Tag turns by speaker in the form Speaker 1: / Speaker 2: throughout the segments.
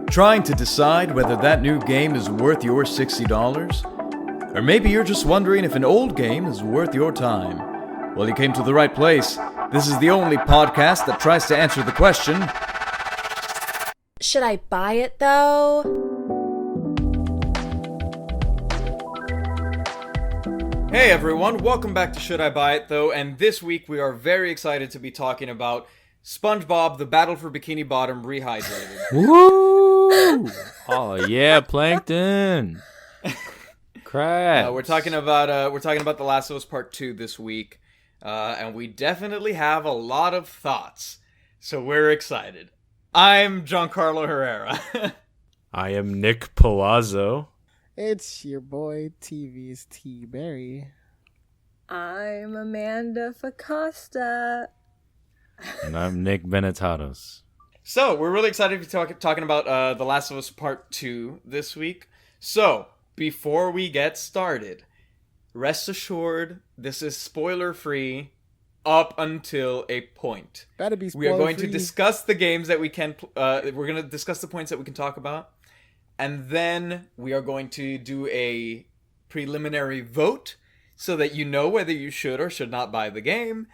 Speaker 1: Trying to decide whether that new game is worth your $60? Or maybe you're just wondering if an old game is worth your time. Well, you came to the right place. This is the only podcast that tries to answer the question,
Speaker 2: should I buy it though?
Speaker 1: Hey everyone, welcome back to Should I Buy It Though, and this week we are very excited to be talking about SpongeBob: The Battle for Bikini Bottom Rehydrated.
Speaker 3: Woo! Oh yeah, Plankton. Crap.
Speaker 1: We're talking about The Last of Us Part 2 this week, and we definitely have a lot of thoughts, so we're excited. I'm Giancarlo Herrera.
Speaker 3: I am Nick Palazzo.
Speaker 4: It's your boy TV's T Berry.
Speaker 2: I'm Amanda Facosta.
Speaker 3: And I'm Nick Benetatos.
Speaker 1: So, we're really excited to be talking about The Last of Us Part 2 this week. So, before we get started, rest assured, this is spoiler-free up until a point.
Speaker 4: Better be
Speaker 1: We are going to
Speaker 4: spoiler-free.
Speaker 1: discuss the games that we can... we're going to discuss the points that we can talk about. And then we are going to do a preliminary vote so that you know whether you should or should not buy the game.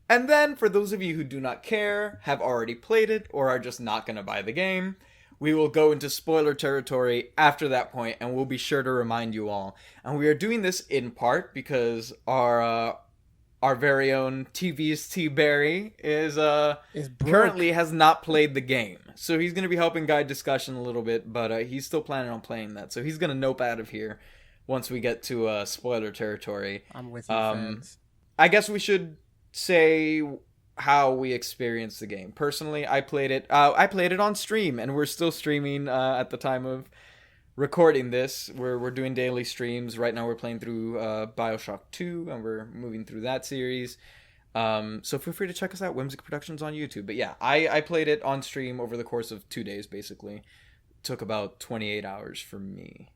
Speaker 1: And then, for those of you who do not care, have already played it, or are just not going to buy the game, we will go into spoiler territory after that point, and we'll be sure to remind you all. And we are doing this in part because our very own TV's T Barry is
Speaker 4: broke.
Speaker 1: currently has not played the game. So he's going to be helping guide discussion a little bit, but he's still planning on playing that. So he's going to nope out of here once we get to spoiler territory.
Speaker 4: I'm with you, fans.
Speaker 1: I guess we should say how we experienced the game. Personally, I played it on stream, and we're still streaming at the time of recording this. We're doing daily streams. Right now we're playing through BioShock 2, and we're moving through that series. So feel free to check us out, Whimsic Productions on YouTube. But yeah, I played it on stream over the course of 2 days, basically. It took about 28 hours for me.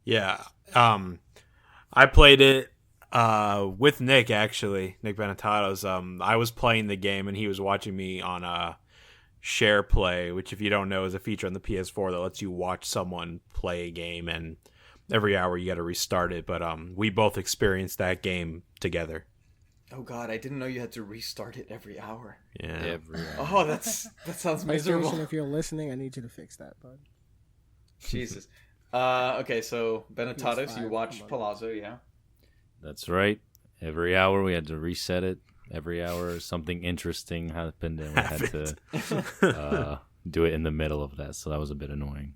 Speaker 3: Yeah. I played it with Nick, actually. Nick Benetatos. I was playing the game and he was watching me on Share Play, which, if you don't know, is a feature on the PS4 that lets you watch someone play a game, and every hour you got to restart it. But we both experienced that game together.
Speaker 1: Oh god, I didn't know you had to restart it every hour.
Speaker 3: Yeah.
Speaker 5: Every
Speaker 1: Oh, that sounds miserable.
Speaker 4: PlayStation, if you're listening, I need you to fix that, bud.
Speaker 1: Jesus. Okay, so Benetatos,
Speaker 4: PS5,
Speaker 1: you watched
Speaker 4: come on.
Speaker 1: Palazzo, yeah?
Speaker 5: That's right. Every hour we had to reset it. Every hour something interesting happened, and we had to do it in the middle of that. So that was a bit annoying.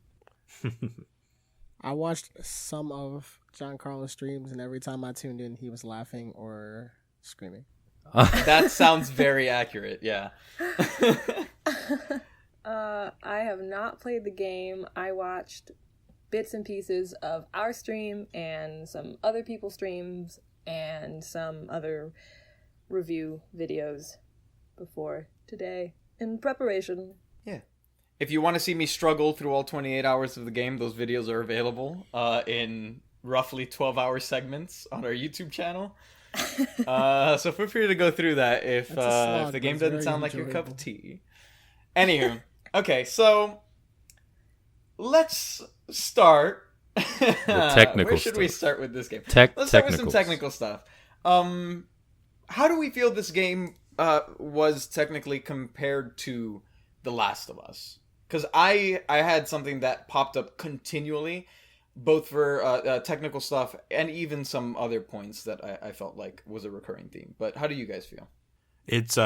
Speaker 4: I watched some of Giancarlo's streams, and every time I tuned in, he was laughing or screaming.
Speaker 1: That sounds very accurate, yeah.
Speaker 2: I have not played the game. I watched bits and pieces of our stream and some other people's streams and some other review videos before today in preparation.
Speaker 1: Yeah. If you want to see me struggle through all 28 hours of the game, those videos are available in roughly 12-hour segments on our YouTube channel. So feel free to go through that if
Speaker 4: That's a slog,
Speaker 1: the
Speaker 4: but
Speaker 1: game
Speaker 4: it's
Speaker 1: doesn't
Speaker 4: very
Speaker 1: sound like your cup
Speaker 4: enjoyable.
Speaker 1: of tea. Anywho, okay, so let's start.
Speaker 5: technical
Speaker 1: Where should we
Speaker 5: stuff.
Speaker 1: start with this game? Let's start with some
Speaker 5: Technicals.
Speaker 1: technical stuff. How do we feel this game was technically compared to The Last of Us? Because I had something that popped up continually, both for technical stuff and even some other points that I felt like was a recurring theme. But how do you guys feel?
Speaker 3: It's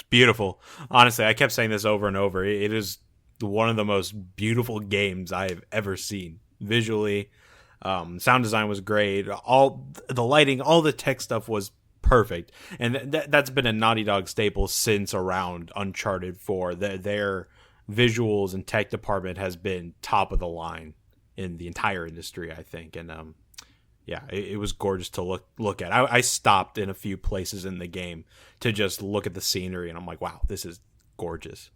Speaker 3: beautiful. Honestly, I kept saying this over and over. It is one of the most beautiful games I have ever seen. Visually, sound design was great. All the lighting, all the tech stuff was perfect, and that's been a Naughty Dog staple since around Uncharted 4. Their visuals and tech department has been top of the line in the entire industry, I think. And yeah, it was gorgeous to look at. I stopped in a few places in the game to just look at the scenery, and I'm like, wow, this is gorgeous.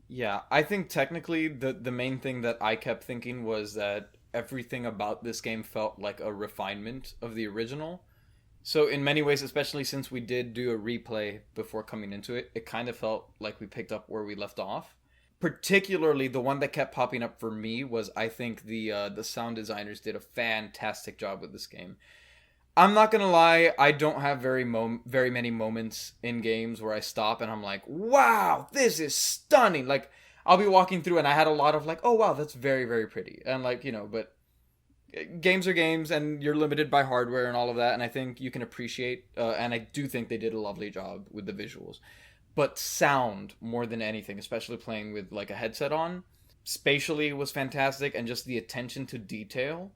Speaker 1: Yeah, I think technically the main thing that I kept thinking was that everything about this game felt like a refinement of the original. So in many ways, especially since we did do a replay before coming into it, it kind of felt like we picked up where we left off. particularly the one that kept popping up for me was, I think the sound designers did a fantastic job with this game. I'm not gonna lie, I don't have very many moments in games where I stop and I'm like, wow, this is stunning. Like, I'll be walking through and I had a lot of like, oh wow, that's very, very pretty. And like, but games are games and you're limited by hardware and all of that. And I think you can appreciate, and I do think they did a lovely job with the visuals. But sound, more than anything, especially playing with like a headset on, spatially was fantastic, and just the attention to detail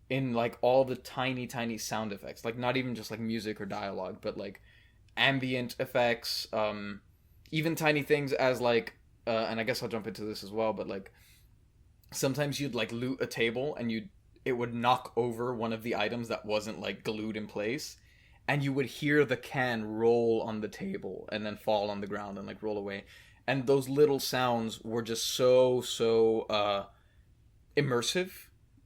Speaker 1: in like all the tiny sound effects, like not even just like music or dialogue, but like ambient effects, even tiny things as like and I guess I'll jump into this as well, but like sometimes you'd like loot a table and it would knock over one of the items that wasn't like glued in place, and you would hear the can roll on the table and then fall on the ground and like roll away, and those little sounds were just so immersive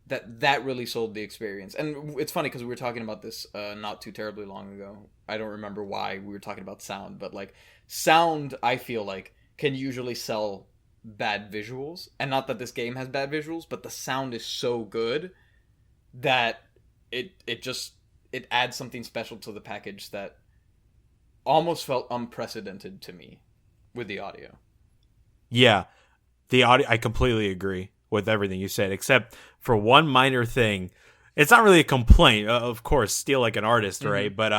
Speaker 1: that really sold the experience. And it's funny because we were talking about this not too terribly long ago. I don't remember why we were talking about sound, but like sound, I feel like, can usually sell bad visuals. And not that this game has bad visuals, but the sound is so good that it adds something special to the package that almost felt unprecedented to me with the audio.
Speaker 3: Yeah, the audio, I completely agree with everything you said, except for one minor thing. It's not really a complaint, of course, steal like an artist, right? But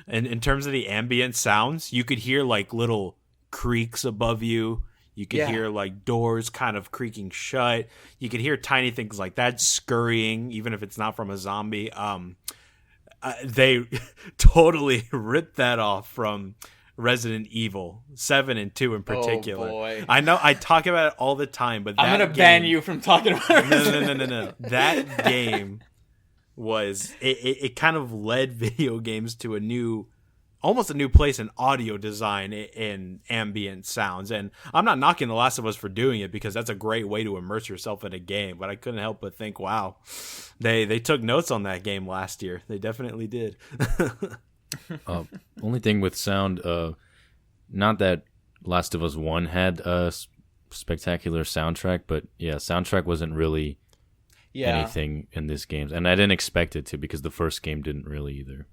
Speaker 3: in terms of the ambient sounds, you could hear like little creaks above you. You could hear like doors kind of creaking shut. You could hear tiny things like that scurrying, even if it's not from a zombie. They totally ripped that off from Resident Evil 7 and 2 in particular.
Speaker 1: Oh boy.
Speaker 3: I know I talk about it all the time, but
Speaker 1: I'm gonna ban you from talking about it.
Speaker 3: No. That game was it kind of led video games to almost a new place in audio design in ambient sounds. And I'm not knocking The Last of Us for doing it, because that's a great way to immerse yourself in a game, but I couldn't help but think, wow, they took notes on that game last year. They definitely did.
Speaker 5: Only thing with sound, not that Last of Us 1 had a spectacular soundtrack, but yeah, soundtrack wasn't really anything in this game, and I didn't expect it to, because the first game didn't really either.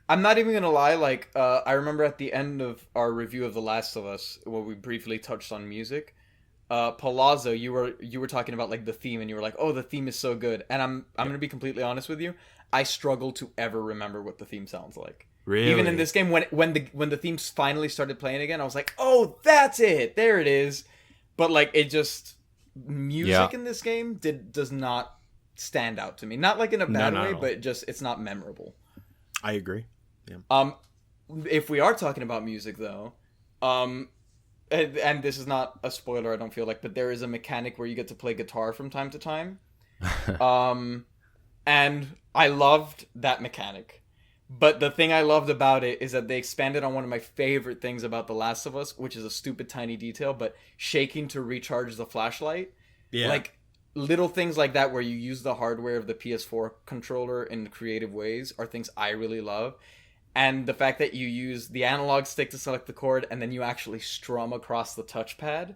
Speaker 1: I'm not even gonna lie, like I remember at the end of our review of The Last of Us, where we briefly touched on music, Palazzo, you were talking about like the theme, and you were like, oh, the theme is so good. And I'm gonna be completely honest with you, I struggle to ever remember what the theme sounds like.
Speaker 3: Really?
Speaker 1: Even in this game, when the themes finally started playing again, I was like, oh, that's it, there it is. But like, it just, music in this game does not stand out to me. Not like in a bad way, but just, it's not memorable.
Speaker 3: I agree.
Speaker 1: Yeah. If we are talking about music though, and this is not a spoiler, I don't feel like, but there is a mechanic where you get to play guitar from time to time. And I loved that mechanic. But the thing I loved about it is that they expanded on one of my favorite things about The Last of Us, which is a stupid tiny detail, but shaking to recharge the flashlight. Yeah. Like, little things like that where you use the hardware of the PS4 controller in creative ways are things I really love. And the fact that you use the analog stick to select the chord and then you actually strum across the touchpad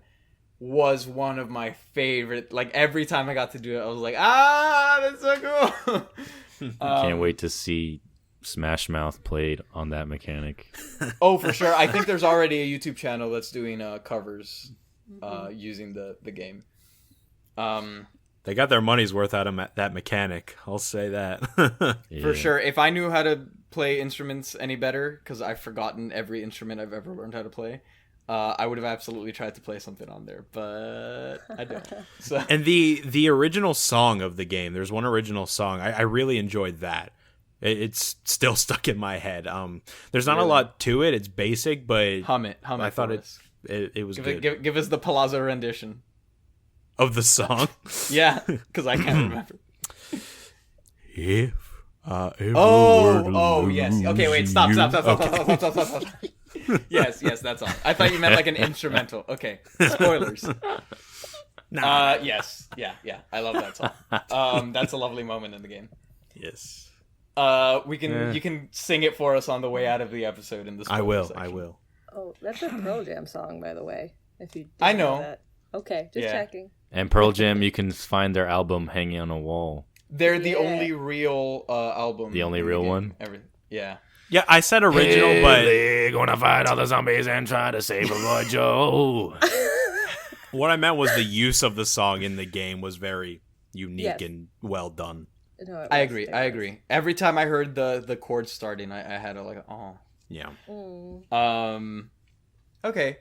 Speaker 1: was one of my favorite. Like, every time I got to do it, I was like, that's so cool.
Speaker 5: Can't wait to see Smash Mouth played on that mechanic.
Speaker 1: Oh, for sure. I think there's already a YouTube channel that's doing covers using the game.
Speaker 3: They got their money's worth out of that mechanic. I'll say that.
Speaker 1: For sure. If I knew how to play instruments any better, because I've forgotten every instrument I've ever learned how to play, I would have absolutely tried to play something on there, but I don't. So.
Speaker 3: And the original song of the game, there's one original song. I really enjoyed that. It's still stuck in my head. There's not a lot to it. It's basic, but
Speaker 1: hum it. I thought
Speaker 3: it was good.
Speaker 1: Give us the Palazzo rendition
Speaker 3: of the song.
Speaker 1: Yeah, because I can't remember.
Speaker 3: If I ever
Speaker 1: oh yes. Okay, wait. Stop. Yes, that's all. I thought you meant like an instrumental. Okay, spoilers. Yes, yeah. I love that song. That's a lovely moment in the game.
Speaker 3: Yes.
Speaker 1: You can sing it for us on the way out of the episode in the spoiler section.
Speaker 3: I will.
Speaker 2: Oh, that's a Pearl Jam song, by the way. If you
Speaker 1: I know.
Speaker 2: that. Okay, just
Speaker 1: Yeah.
Speaker 2: checking.
Speaker 5: And Pearl Jam, you can find their album hanging on a wall.
Speaker 1: They're the
Speaker 2: Yeah.
Speaker 1: only real album.
Speaker 5: The only
Speaker 1: in
Speaker 5: real
Speaker 1: game.
Speaker 5: one?
Speaker 1: Yeah.
Speaker 3: Yeah, I said original, but
Speaker 5: they're gonna fight all the zombies and try to save a boy Joe.
Speaker 3: what I meant was the use of the song in the game was very unique
Speaker 2: Yes.
Speaker 3: and well done.
Speaker 2: No, it
Speaker 1: I
Speaker 2: was.
Speaker 1: agree.
Speaker 2: It
Speaker 1: I
Speaker 2: was.
Speaker 1: agree. Every time I heard the chords starting, I had a like, oh.
Speaker 3: Yeah.
Speaker 1: Okay.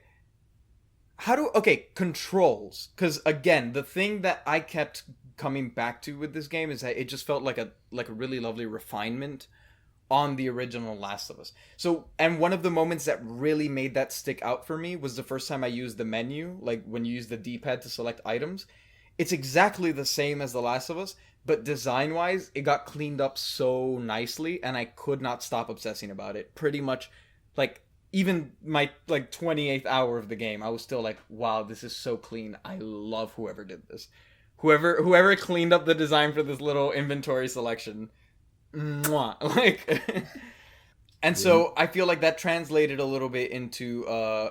Speaker 1: Controls, because again, the thing that I kept coming back to with this game is that it just felt like a really lovely refinement on the original Last of Us. So, and one of the moments that really made that stick out for me was the first time I used the menu, like when you use the D-pad to select items. It's exactly the same as the Last of Us, but design-wise, it got cleaned up so nicely, and I could not stop obsessing about it. Pretty much, like, even my 28th hour of the game, I was still like, wow, this is so clean. I love whoever did this. Whoever cleaned up the design for this little inventory selection. Mwah. And so I feel like that translated a little bit into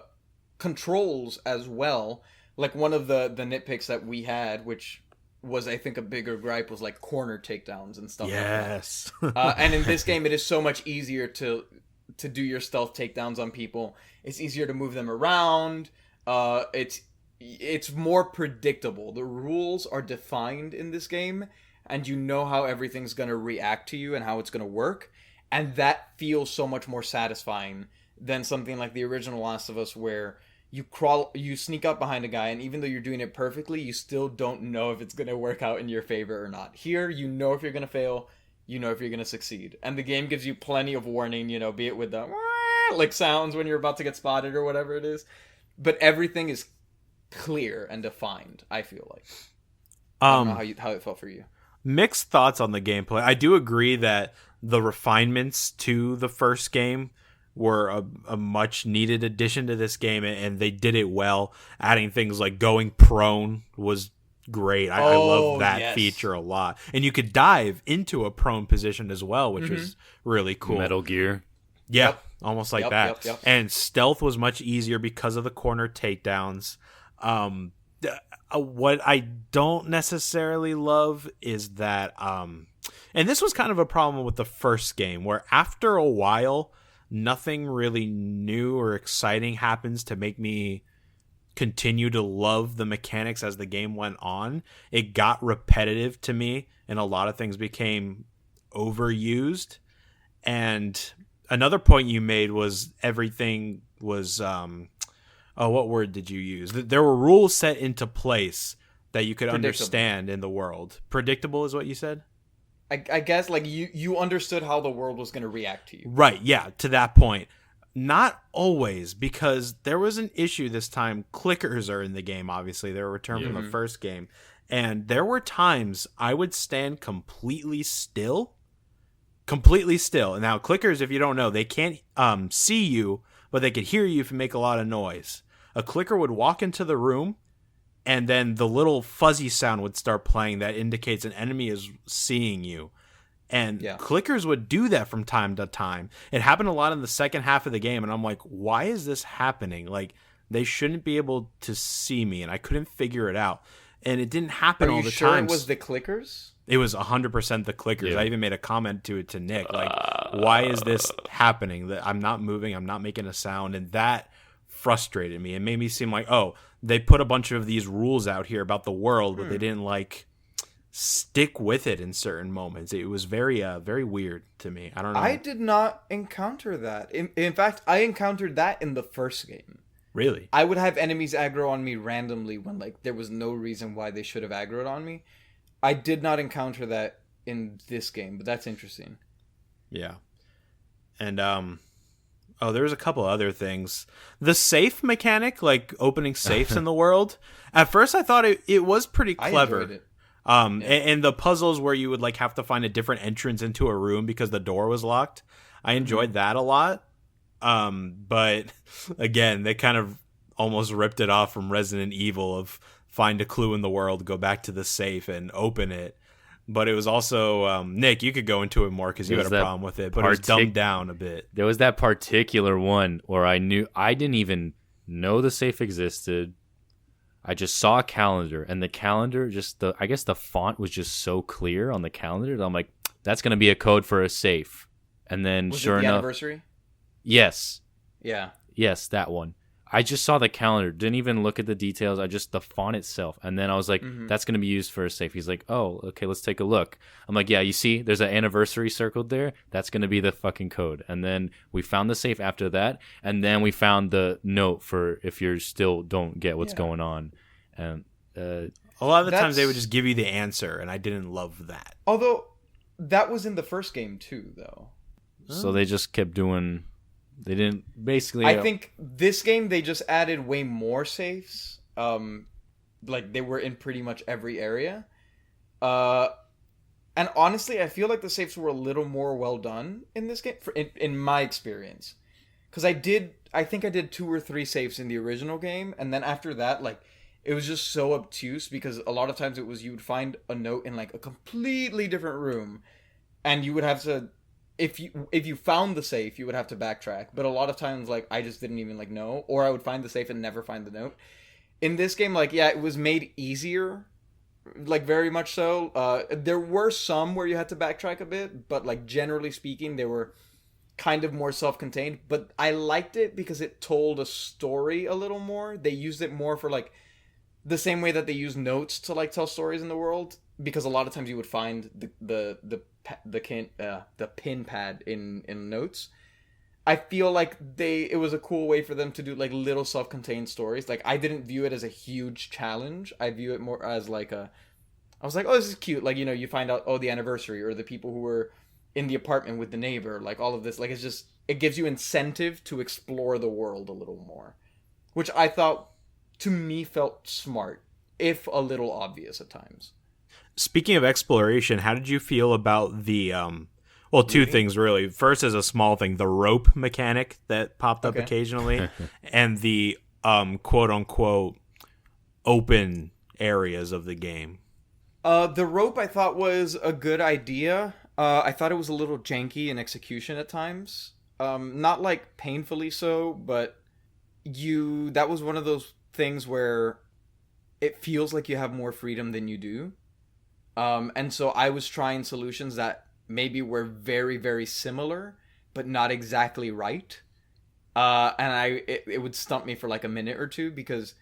Speaker 1: controls as well. Like one of the nitpicks that we had, which was I think a bigger gripe, was like corner takedowns and stuff
Speaker 3: Yes.
Speaker 1: like that. And in this game, it is so much easier to do your stealth takedowns on people. It's easier to move them around. It's more predictable. The rules are defined in this game, and you know how everything's going to react to you and how it's going to work. And that feels so much more satisfying than something like the original Last of Us, where you sneak up behind a guy, and even though you're doing it perfectly, you still don't know if it's going to work out in your favor or not. Here, you know if you're going to fail, you know if you're going to succeed. And the game gives you plenty of warning, be it with the like sounds when you're about to get spotted or whatever it is. But everything is clear and defined, I feel like. I don't know how it felt for you.
Speaker 3: Mixed thoughts on the gameplay. I do agree that the refinements to the first game were a much needed addition to this game, and they did it well. Adding things like going prone was great. I love that feature a lot. And you could dive into a prone position as well, which was really cool.
Speaker 5: Metal Gear.
Speaker 3: Yeah,
Speaker 1: Yep.
Speaker 3: almost like that.
Speaker 1: Yep.
Speaker 3: And stealth was much easier because of the corner takedowns. What I don't necessarily love is that, and this was kind of a problem with the first game, where after a while, nothing really new or exciting happens to make me continue to love the mechanics as the game went on. It got repetitive to me, and a lot of things became overused. And another point you made was everything was what word did you use? There were rules set into place that you could understand in the world. Predictable is what you said?
Speaker 1: I guess like you understood how the world was going to react to you.
Speaker 3: Right, yeah, to that point. Not always, because there was an issue this time. Clickers are in the game, obviously. They're a return from the first game. And there were times I would stand completely still. Now, clickers, if you don't know, they can't see you, but they could hear you if you make a lot of noise. A clicker would walk into the room, and then the little fuzzy sound would start playing that indicates an enemy is seeing you. And clickers would do that from time to time. It happened a lot in the second half of the game, and I'm like, why is this happening? Like, they shouldn't be able to see me, and I couldn't figure it out. And it didn't happen all the time.
Speaker 1: Are you sure it was the clickers?
Speaker 3: It was 100% the clickers.
Speaker 5: Yeah.
Speaker 3: I even made a comment to Nick, like, why is this happening? That I'm not moving, I'm not making a sound, and that frustrated me. It made me seem like, oh, they put a bunch of these rules out here about the world, but they didn't like stick with it in certain moments. It was very very weird to me. I don't know.
Speaker 1: I did not encounter that. In fact, I encountered that in the first game.
Speaker 3: Really?
Speaker 1: I would have enemies aggro on me randomly when like there was no reason why they should have aggroed on me. I did not encounter that in this game, but that's interesting.
Speaker 3: Yeah. And there's a couple other things. The safe mechanic, like opening safes in the world. At first I thought it was pretty clever.
Speaker 1: I enjoyed it.
Speaker 3: And the puzzles where you would like have to find a different entrance into a room because the door was locked. I enjoyed that a lot. But again, they kind of almost ripped it off from Resident Evil of find a clue in the world, go back to the safe and open it. But it was also, Nick, you could go into it more because you had a problem with it, but it was dumbed down a bit.
Speaker 5: There was that particular one where I didn't even know the safe existed. I just saw a calendar, and the calendar I guess the font was just so clear on the calendar that I'm like, that's gonna be a code for a safe. And then
Speaker 1: Was
Speaker 5: sure
Speaker 1: it the
Speaker 5: enough,
Speaker 1: anniversary?
Speaker 5: yes,
Speaker 1: Yeah.
Speaker 5: yes, that one. I just saw the calendar, didn't even look at the details. The font itself. And then I was like, that's going to be used for a safe. He's like, oh, okay, let's take a look. I'm like, yeah, you see, there's an anniversary circled there. That's going to be the fucking code. And then we found the safe after that. And then we found the note for if you still don't get what's going on. And
Speaker 3: a lot of the times they would just give you the answer, and I didn't love that.
Speaker 1: Although, that was in the first game too, though.
Speaker 5: So they just kept doing... They didn't basically.
Speaker 1: I think this game they just added way more safes. Like they were in pretty much every area. And honestly, I feel like the safes were a little more well done in this game, in my experience. Because I think I did 2 or 3 safes in the original game, and then after that, like it was just so obtuse because a lot of times it was you would find a note in like a completely different room, and you would have to. If you found the safe, you would have to backtrack. But a lot of times, like, I just didn't even, like, know. Or I would find the safe and never find the note. In this game, like, yeah, it was made easier. Like, very much so. There were some where you had to backtrack a bit. But, like, generally speaking, they were kind of more self-contained. But I liked it because it told a story a little more. They used it more for, like, the same way that they use notes to, like, tell stories in the world. Because a lot of times you would find the pin pad in notes. I feel like it was a cool way for them to do like little self-contained stories. Like I didn't view it as a huge challenge. I view it more as like I was like, oh, this is cute. Like, you know, you find out, oh, the anniversary or the people who were in the apartment with the neighbor, like all of this. Like it gives you incentive to explore the world a little more, which I thought to me felt smart, if a little obvious at times.
Speaker 3: Speaking of exploration, how did you feel about the two things really. First, as a small thing, the rope mechanic that popped up occasionally, and the quote unquote open areas of the game.
Speaker 1: The rope I thought was a good idea. I thought it was a little janky in execution at times. Not like painfully so, but that was one of those things where it feels like you have more freedom than you do. And so I was trying solutions that maybe were very, very similar, but not exactly right. And it would stump me for like a minute or two because,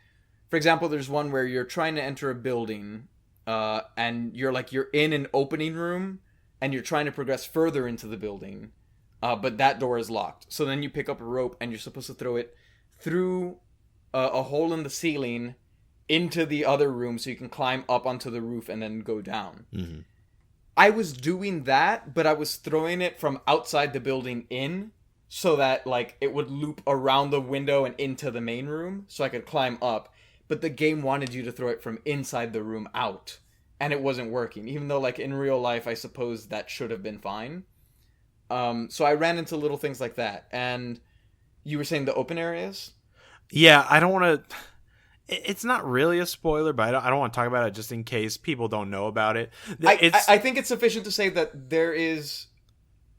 Speaker 1: for example, there's one where you're trying to enter a building, and you're in an opening room, and you're trying to progress further into the building, but that door is locked. So then you pick up a rope, and you're supposed to throw it through a hole in the ceiling into the other room so you can climb up onto the roof and then go down. Mm-hmm. I was doing that, but I was throwing it from outside the building in so that like it would loop around the window and into the main room so I could climb up. But the game wanted you to throw it from inside the room out, and it wasn't working, even though like in real life I suppose that should have been fine. So I ran into little things like that. And you were saying the open areas?
Speaker 3: Yeah, I don't want to... It's not really a spoiler, but I don't want to talk about it just in case people don't know about it.
Speaker 1: I think it's sufficient to say that there is,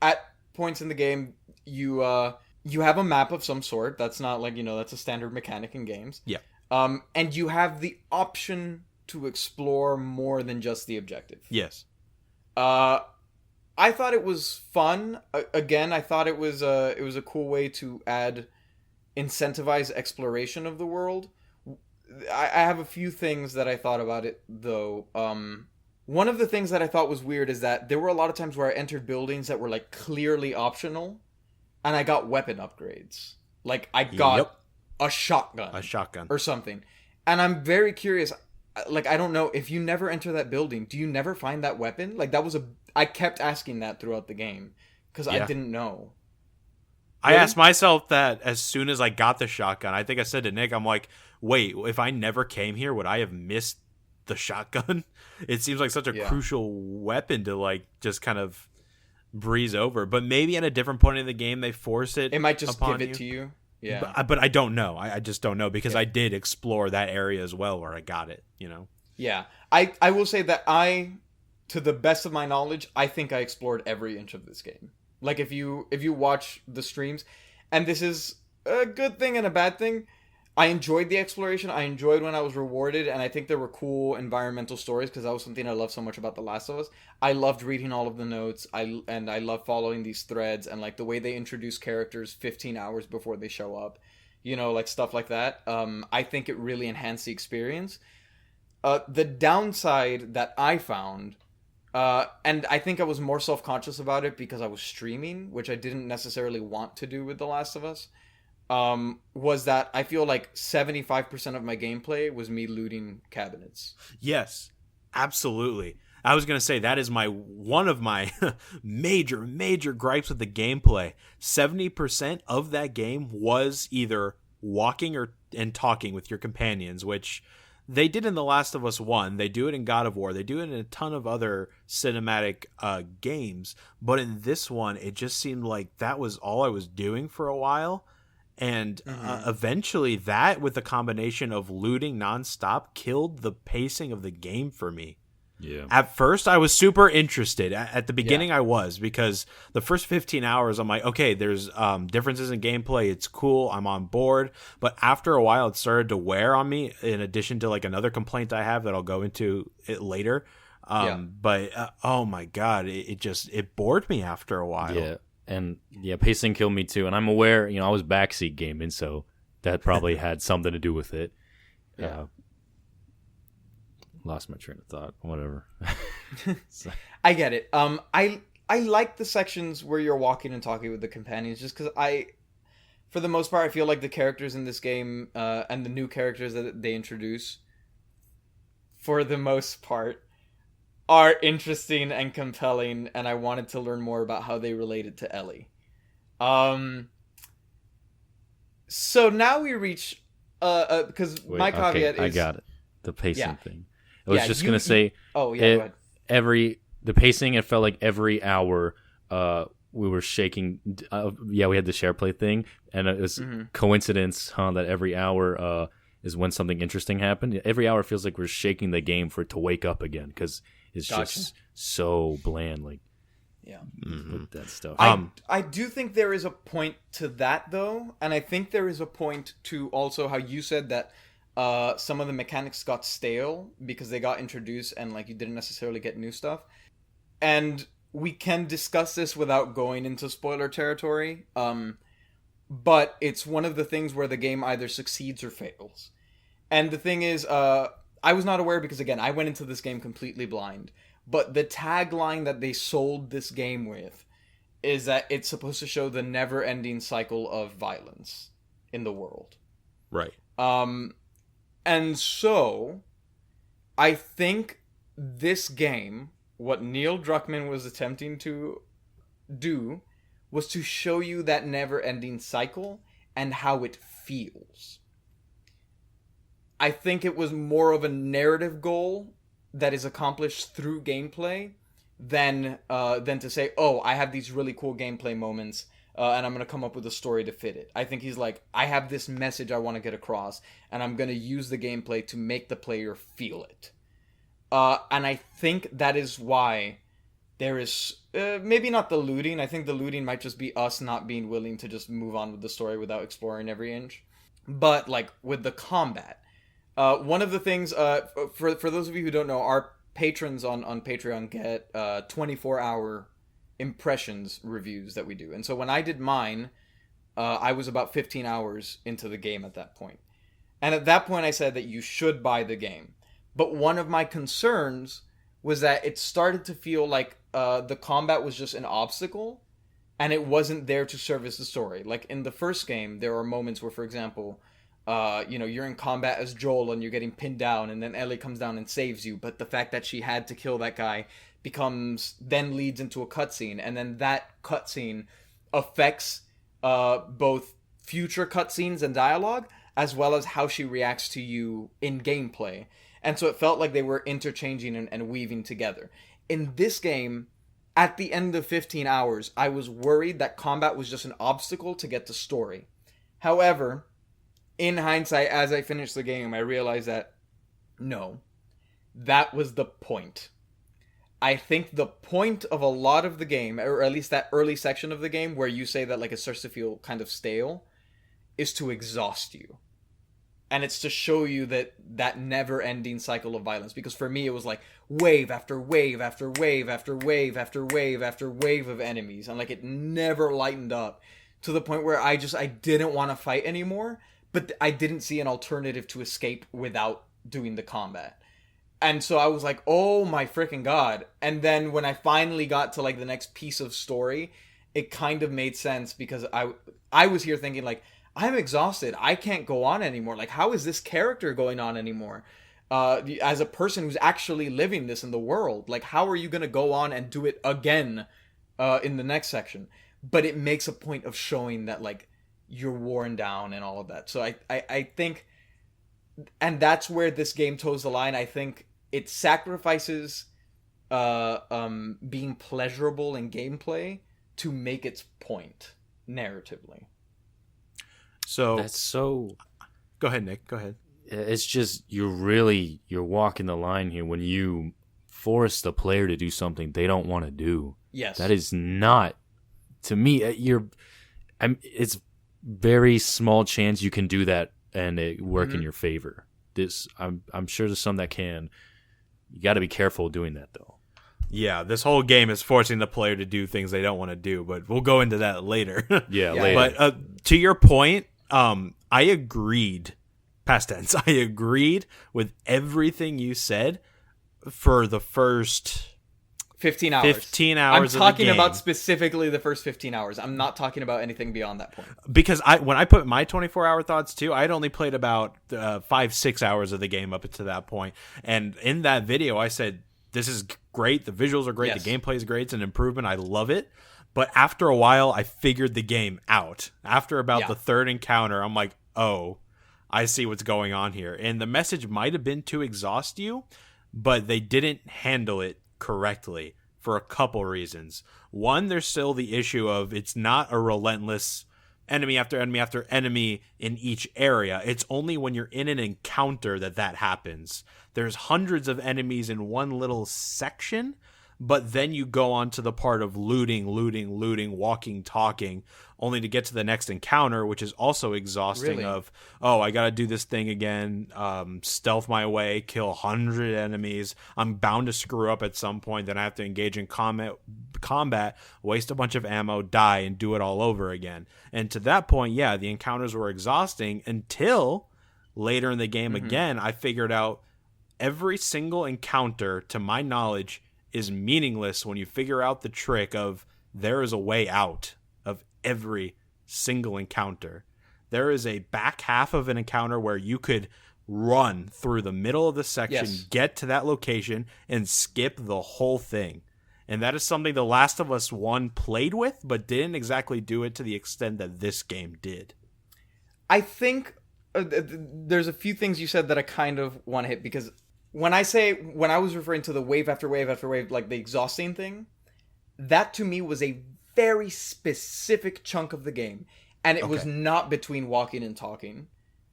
Speaker 1: at points in the game, you have a map of some sort. That's not like, that's a standard mechanic in games.
Speaker 3: Yeah.
Speaker 1: And you have the option to explore more than just the objective.
Speaker 3: Yes.
Speaker 1: I thought it was fun. Again, I thought it was a cool way to incentivize exploration of the world. I have a few things that I thought about it, though. One of the things that I thought was weird is that there were a lot of times where I entered buildings that were, like, clearly optional, and I got weapon upgrades. Like, I got a shotgun.
Speaker 3: A shotgun.
Speaker 1: Or something. And I'm very curious. Like, I don't know, if you never enter that building, do you never find that weapon? Like, I kept asking that throughout the game, because I didn't know.
Speaker 3: I asked myself that as soon as I got the shotgun. I think I said to Nick, I'm like, wait, if I never came here, would I have missed the shotgun? It seems like such a crucial weapon to like just kind of breeze over. But maybe at a different point in the game, they force it.
Speaker 1: It might just
Speaker 3: upon
Speaker 1: give it to you. Yeah.
Speaker 3: But I don't know. I just don't know because I did explore that area as well where I got it,
Speaker 1: Yeah. I will say that to the best of my knowledge, I think I explored every inch of this game. Like, if you watch the streams, and this is a good thing and a bad thing, I enjoyed the exploration. I enjoyed when I was rewarded, and I think there were cool environmental stories because that was something I loved so much about The Last of Us. I loved reading all of the notes. I love following these threads and like the way they introduce characters 15 hours before they show up. You know, like stuff like that. I think it really enhanced the experience. The downside that I found, and I think I was more self-conscious about it because I was streaming, which I didn't necessarily want to do with The Last of Us, was that I feel like 75% of my gameplay was me looting cabinets.
Speaker 3: Yes, absolutely. I was going to say that is one of my major gripes with the gameplay. 70% of that game was either walking and talking with your companions, which they did in The Last of Us 1. They do it in God of War. They do it in a ton of other cinematic games. But in this one, it just seemed like that was all I was doing for a while. And eventually that, with a combination of looting nonstop, killed the pacing of the game for me.
Speaker 5: Yeah.
Speaker 3: At first, I was super interested. At the beginning, I was, because the first 15 hours, I'm like, okay, there's differences in gameplay. It's cool. I'm on board. But after a while, it started to wear on me, in addition to like another complaint I have that I'll go into it later. But oh my God, it bored me after a while.
Speaker 5: Yeah. And yeah, pacing killed me too. And I'm aware, I was backseat gaming, so that probably had something to do with it.
Speaker 1: Yeah.
Speaker 5: Lost my train of thought. Whatever. So.
Speaker 1: I get it. I like the sections where you're walking and talking with the companions, just because for the most part, I feel like the characters in this game and the new characters that they introduce, for the most part, are interesting and compelling, and I wanted to learn more about how they related to Ellie. So now we reach because my caveat is
Speaker 5: I got it. The pacing thing. I was just gonna say.
Speaker 1: Go ahead.
Speaker 5: The pacing. It felt like every hour, we were shaking. We had the share play thing, and it was coincidence, that every hour is when something interesting happened. Every hour feels like we're shaking the game for it to wake up again, because it's just so bland. Like, with that stuff.
Speaker 1: I do think there is a point to that, though, and I think there is a point to also how you said that some of the mechanics got stale because they got introduced and like you didn't necessarily get new stuff. And we can discuss this without going into spoiler territory. But it's one of the things where the game either succeeds or fails. And the thing is, I was not aware because, again, I went into this game completely blind. But the tagline that they sold this game with is that it's supposed to show the never-ending cycle of violence in the world.
Speaker 3: Right.
Speaker 1: And so, I think this game, what Neil Druckmann was attempting to do, was to show you that never-ending cycle and how it feels. I think it was more of a narrative goal that is accomplished through gameplay than to say, oh, I have these really cool gameplay moments, and I'm going to come up with a story to fit it. I think he's like, I have this message I want to get across, and I'm going to use the gameplay to make the player feel it. And I think that is why there is, maybe not the looting. I think the looting might just be us not being willing to just move on with the story without exploring every inch. But, like, with the combat, one of the things, for those of you who don't know, our patrons on Patreon get 24-hour impressions reviews that we do. And so when I did mine, I was about 15 hours into the game at that point. And at that point I said that you should buy the game. But one of my concerns was that it started to feel like the combat was just an obstacle and it wasn't there to service the story. Like in the first game, there are moments where, for example, you're in combat as Joel and you're getting pinned down and then Ellie comes down and saves you. But the fact that she had to kill that guy then leads into a cutscene, and then that cutscene affects both future cutscenes and dialogue, as well as how she reacts to you in gameplay. And so it felt like they were interchanging and weaving together. In this game, at the end of 15 hours, I was worried that combat was just an obstacle to get to story. However, in hindsight, as I finished the game, I realized that, no, that was the point. I think the point of a lot of the game, or at least that early section of the game, where you say that like it starts to feel kind of stale, is to exhaust you. and it's to show you that never-ending cycle of violence. Because for me, it was like wave after wave after wave after wave after wave after wave of enemies, and like it never lightened up to the point where I didn't want to fight anymore, but I didn't see an alternative to escape without doing the combat. And so I was like, oh my freaking god. And then when I finally got to like the next piece of story, it kind of made sense, because I was here thinking like, I'm exhausted. I can't go on anymore. Like, how is this character going on anymore? As a person who's actually living this in the world, like, how are you going to go on and do it again in the next section? But it makes a point of showing that like you're worn down and all of that. So I think, and that's where this game toes the line. I think it sacrifices being pleasurable in gameplay to make its point narratively.
Speaker 3: So
Speaker 5: That's so.
Speaker 3: go ahead, Nick. Go ahead.
Speaker 5: It's just you're walking the line here when you force the player to do something they don't want to do.
Speaker 1: Yes.
Speaker 5: That is not, to me. It's very small chance you can do that and it work in your favor. I'm sure there's some that can. You got to be careful doing that though.
Speaker 3: Yeah, this whole game is forcing the player to do things they don't want to do, but we'll go into that later.
Speaker 5: Yeah, later.
Speaker 3: But to your point, I agreed, past tense, I agreed with everything you said for the first
Speaker 1: 15 hours.
Speaker 3: 15 hours
Speaker 1: I'm talking
Speaker 3: of the game.
Speaker 1: about specifically the first 15 hours. I'm not talking about anything beyond that point.
Speaker 3: Because when I put my 24-hour thoughts too, I'd only played about 5-6 hours of the game up to that point. And in that video, I said, this is great. The visuals are great.
Speaker 1: Yes.
Speaker 3: The gameplay is great. It's an improvement. I love it. But after a while, I figured the game out. After about the third encounter, I'm like, oh, I see what's going on here. And the message might have been to exhaust you, but they didn't handle it correctly for a couple reasons. One, there's still the issue of it's not a relentless enemy after enemy after enemy in each area. It's only when you're in an encounter that happens. There's hundreds of enemies in one little section, but then you go on to the part of looting, walking, talking, only to get to the next encounter, which is also exhausting.
Speaker 1: Really?
Speaker 3: Of, oh, I gotta do this thing again, stealth my way, kill 100 enemies. I'm bound to screw up at some point. Then I have to engage in combat, waste a bunch of ammo, die, and do it all over again. And to that point, yeah, the encounters were exhausting until later in the game again, I figured out every single encounter, to my knowledge, is meaningless when you figure out the trick of there is a way out of every single encounter. There is a back half of an encounter where you could run through the middle of the section, get to that location, and skip the whole thing. And that is something The Last of Us 1 played with, but didn't exactly do it to the extent that this game did.
Speaker 1: I think there's a few things you said that I kind of want to hit, because when I was referring to the wave after wave after wave, like the exhausting thing, that to me was a very specific chunk of the game. And it was not between walking and talking.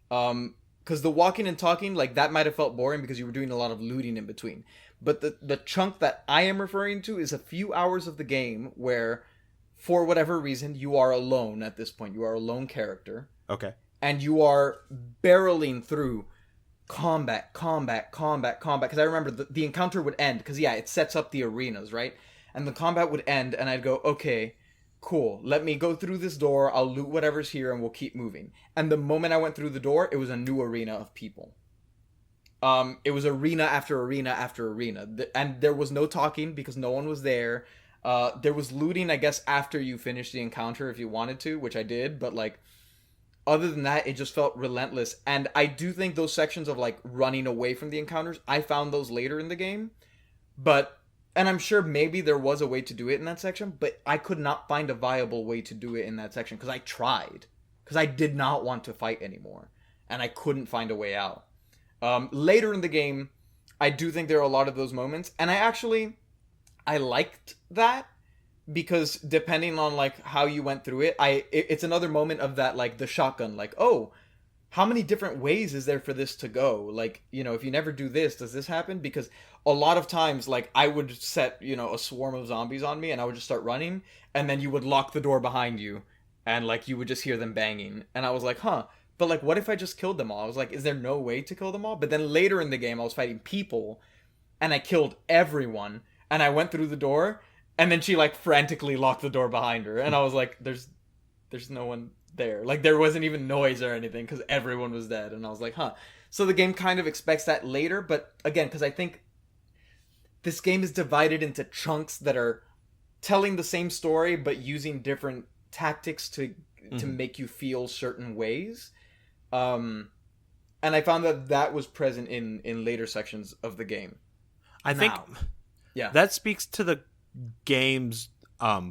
Speaker 1: Because the walking and talking, like, that might have felt boring because you were doing a lot of looting in between. But the chunk that I am referring to is a few hours of the game where, for whatever reason, you are alone at this point. You are a lone character.
Speaker 3: Okay.
Speaker 1: And you are barreling through combat. Because I remember the encounter would end. Because, yeah, it sets up the arenas, right? And the combat would end, and I'd go, okay, cool. Let me go through this door. I'll loot whatever's here, and we'll keep moving. And the moment I went through the door, it was a new arena of people. It was arena after arena after arena. And there was no talking because no one was there. There was looting, I guess, after you finished the encounter if you wanted to, which I did. But, like, other than that, it just felt relentless. And I do think those sections of, like, running away from the encounters, I found those later in the game. And I'm sure maybe there was a way to do it in that section, but I could not find a viable way to do it in that section because I tried. Because I did not want to fight anymore. And I couldn't find a way out. Later in the game, I do think there are a lot of those moments. And I liked that. Because depending on, like, how you went through it, it's another moment of that, like, the shotgun. Like, oh, how many different ways is there for this to go? Like, you know, if you never do this, does this happen? Because a lot of times, like, I would set, you know, a swarm of zombies on me and I would just start running. And then you would lock the door behind you and, like, you would just hear them banging. And I was like, huh. but like, what if I just killed them all? I was like, is there no way to kill them all? But then later in the game, I was fighting people, and I killed everyone, and I went through the door, and then she like frantically locked the door behind her, and I was like, there's no one there. Like, there wasn't even noise or anything because everyone was dead, and I was like, huh. So the game kind of expects that later, but again, because I think this game is divided into chunks that are telling the same story but using different tactics to make you feel certain ways. And I found that was present in later sections of the game.
Speaker 3: I think
Speaker 1: yeah,
Speaker 3: that speaks to the game's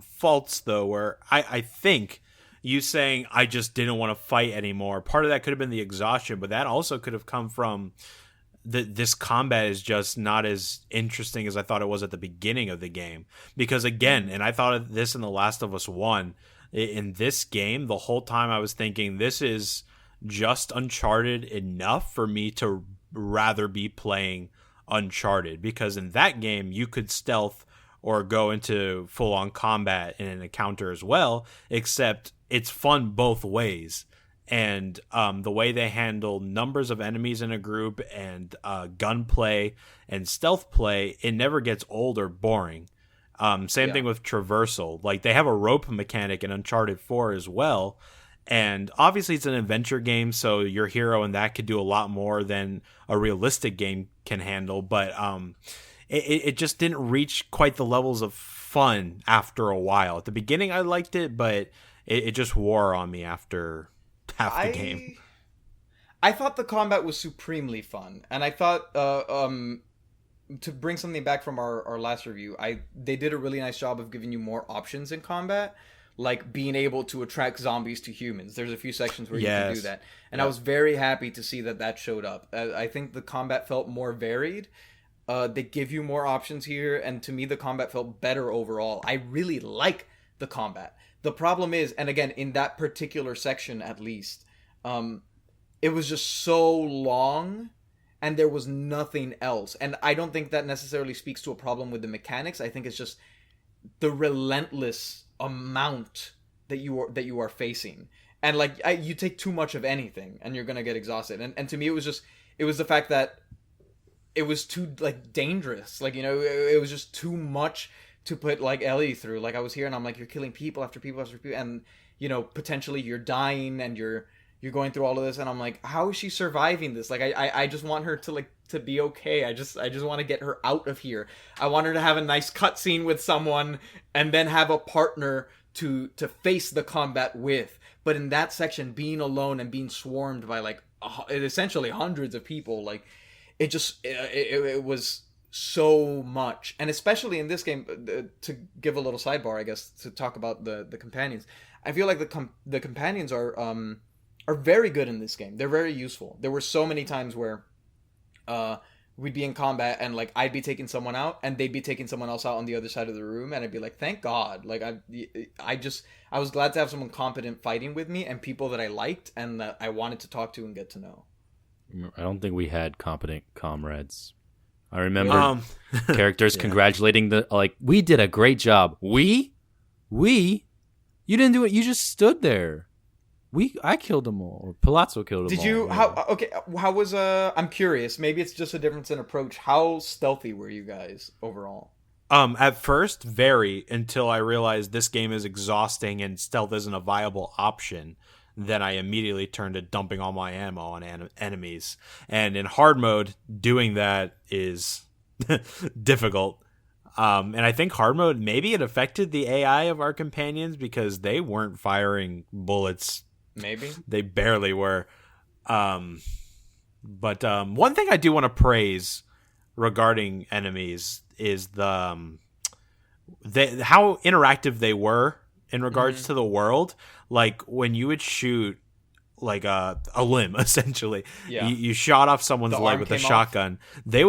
Speaker 3: faults, though, where I think you saying I just didn't want to fight anymore, part of that could have been the exhaustion, but that also could have come from this combat is just not as interesting as I thought it was at the beginning of the game. Because again, and I thought of this in The Last of Us 1, in this game, the whole time I was thinking this is just Uncharted enough for me to rather be playing Uncharted, because in that game you could stealth or go into full-on combat in an encounter as well, except it's fun both ways. And the way they handle numbers of enemies in a group and gunplay and stealth play, it never gets old or boring. Same thing with traversal. Like, they have a rope mechanic in Uncharted 4 as well. And obviously it's an adventure game, so your hero in that could do a lot more than a realistic game can handle. But it just didn't reach quite the levels of fun after a while. At the beginning I liked it, but it just wore on me after half the game.
Speaker 1: I thought the combat was supremely fun. And I thought... to bring something back from our last review, they did a really nice job of giving you more options in combat, like being able to attract zombies to humans. There's a few sections where you can do that, and I was very happy to see that showed up. I think the combat felt more varied. They give you more options here, and to me the combat felt better overall. I really like the combat. The problem is, and again in that particular section at least, it was just so long. And there was nothing else. And I don't think that necessarily speaks to a problem with the mechanics. I think it's just the relentless amount that you are facing. And like, you take too much of anything and you're gonna get exhausted. And to me it was the fact that it was too like dangerous. Like, you know, it was just too much to put like Ellie through. Like, I was here and I'm like, you're killing people after people after people, and you know, potentially you're dying and you're going through all of this, and I'm like, how is she surviving this? Like, I just want her to be okay. I just want to get her out of here. I want her to have a nice cutscene with someone, and then have a partner to face the combat with. But in that section, being alone and being swarmed by like essentially hundreds of people, like it was so much. And especially in this game, to give a little sidebar, I guess, to talk about the companions. I feel like the companions are very good in this game. They're very useful. There were so many times where we'd be in combat and like I'd be taking someone out and they'd be taking someone else out on the other side of the room, and I'd be like, thank God. Like, I was glad to have someone competent fighting with me and people that I liked and that I wanted to talk to and get to know.
Speaker 5: I don't think we had competent comrades. I remember characters congratulating we did a great job. We? You didn't do it. You just stood there. I killed them all. Or Palazzo killed them all.
Speaker 1: Did you? How was I'm curious. Maybe it's just a difference in approach. How stealthy were you guys overall?
Speaker 3: At first, very, until I realized this game is exhausting and stealth isn't a viable option. Then I immediately turned to dumping all my ammo on enemies. And in hard mode, doing that is difficult. And I think hard mode, maybe it affected the AI of our companions because they weren't firing bullets.
Speaker 1: Maybe
Speaker 3: they barely were. But one thing I do want to praise regarding enemies is how interactive they were in regards to the world. Like when you would shoot like a limb, essentially, you shot off someone's leg with a shotgun. They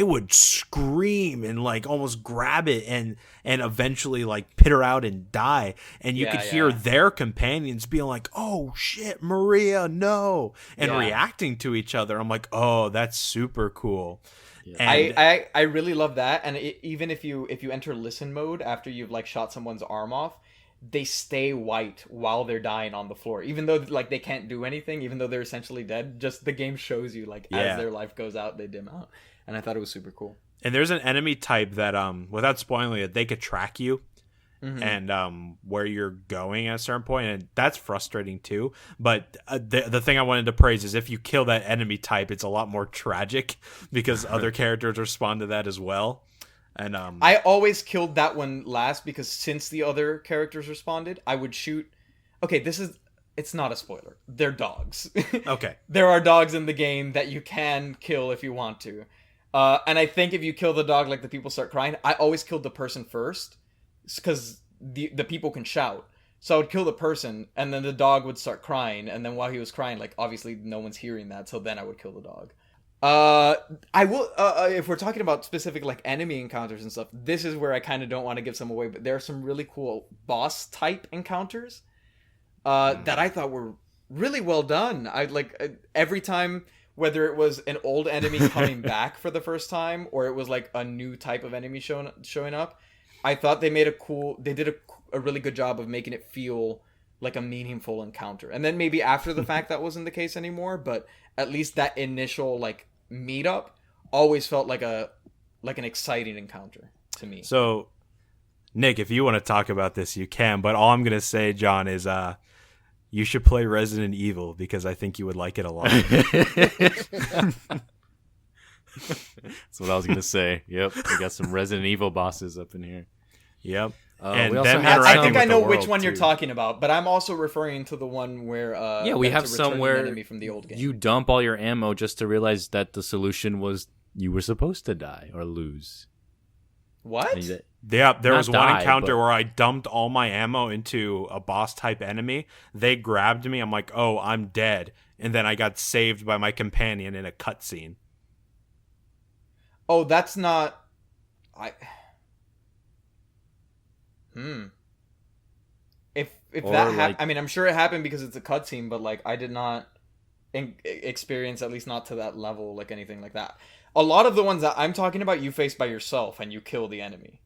Speaker 3: would scream and like almost grab it and eventually like pitter out and die. And you could hear their companions being like, oh shit, Maria, no. And reacting to each other. I'm like, oh, that's super cool. Yeah.
Speaker 1: And I really love that. And even if you enter listen mode after you've like shot someone's arm off, they stay white while they're dying on the floor, even though like they can't do anything, even though they're essentially dead. Just the game shows you like as their life goes out, they dim out, and I thought it was super cool.
Speaker 3: And there's an enemy type that without spoiling it, they could track you. And where you're going at a certain point, and that's frustrating too. But the thing I wanted to praise is if you kill that enemy type, it's a lot more tragic because other characters respond to that as well. And
Speaker 1: I always killed that one last because since the other characters responded, I would shoot. Okay, it's not a spoiler. They're dogs.
Speaker 3: Okay,
Speaker 1: there are dogs in the game that you can kill if you want to, and I think if you kill the dog, like the people start crying. I always killed the person first. Because the people can shout, so I would kill the person, and then the dog would start crying, and then while he was crying, like obviously no one's hearing that, so then I would kill the dog. I will. If we're talking about specific like enemy encounters and stuff, this is where I kind of don't want to give some away, but there are some really cool boss type encounters that I thought were really well done. I like every time. Whether it was an old enemy coming back for the first time, or it was like a new type of enemy showing up, I thought they did a really good job of making it feel like a meaningful encounter. And then maybe after the fact that wasn't the case anymore, but at least that initial like meetup always felt like an exciting encounter to me.
Speaker 3: So Nick, if you want to talk about this, you can, but all I'm going to say, John, is you should play Resident Evil because I think you would like it a lot.
Speaker 5: That's what I was gonna say. Yep, we got some Resident Evil bosses up in here.
Speaker 3: Yep,
Speaker 5: and
Speaker 3: we
Speaker 5: also
Speaker 3: them
Speaker 5: had
Speaker 1: I think I know which
Speaker 3: world,
Speaker 1: one you're
Speaker 3: too.
Speaker 1: talking about, but I'm also referring to the one where
Speaker 5: we have
Speaker 1: that's a returning
Speaker 5: somewhere
Speaker 1: enemy from the old game.
Speaker 5: you dump all your ammo just to realize that the solution was you were supposed to die or lose.
Speaker 1: What?
Speaker 3: Yeah, there
Speaker 5: Not
Speaker 3: was one
Speaker 5: die,
Speaker 3: encounter
Speaker 5: but-
Speaker 3: where I dumped all my ammo into a boss type enemy. They grabbed me. I'm like, oh, I'm dead. And then I got saved by my companion in a cutscene.
Speaker 1: Oh, that's not. If
Speaker 5: Or
Speaker 1: that
Speaker 5: like-
Speaker 1: happened, I mean, I'm sure it happened because it's a cutscene, but like I did not experience, at least not to that level, like anything like that. A lot of the ones that I'm talking about, you face by yourself and you kill the enemy.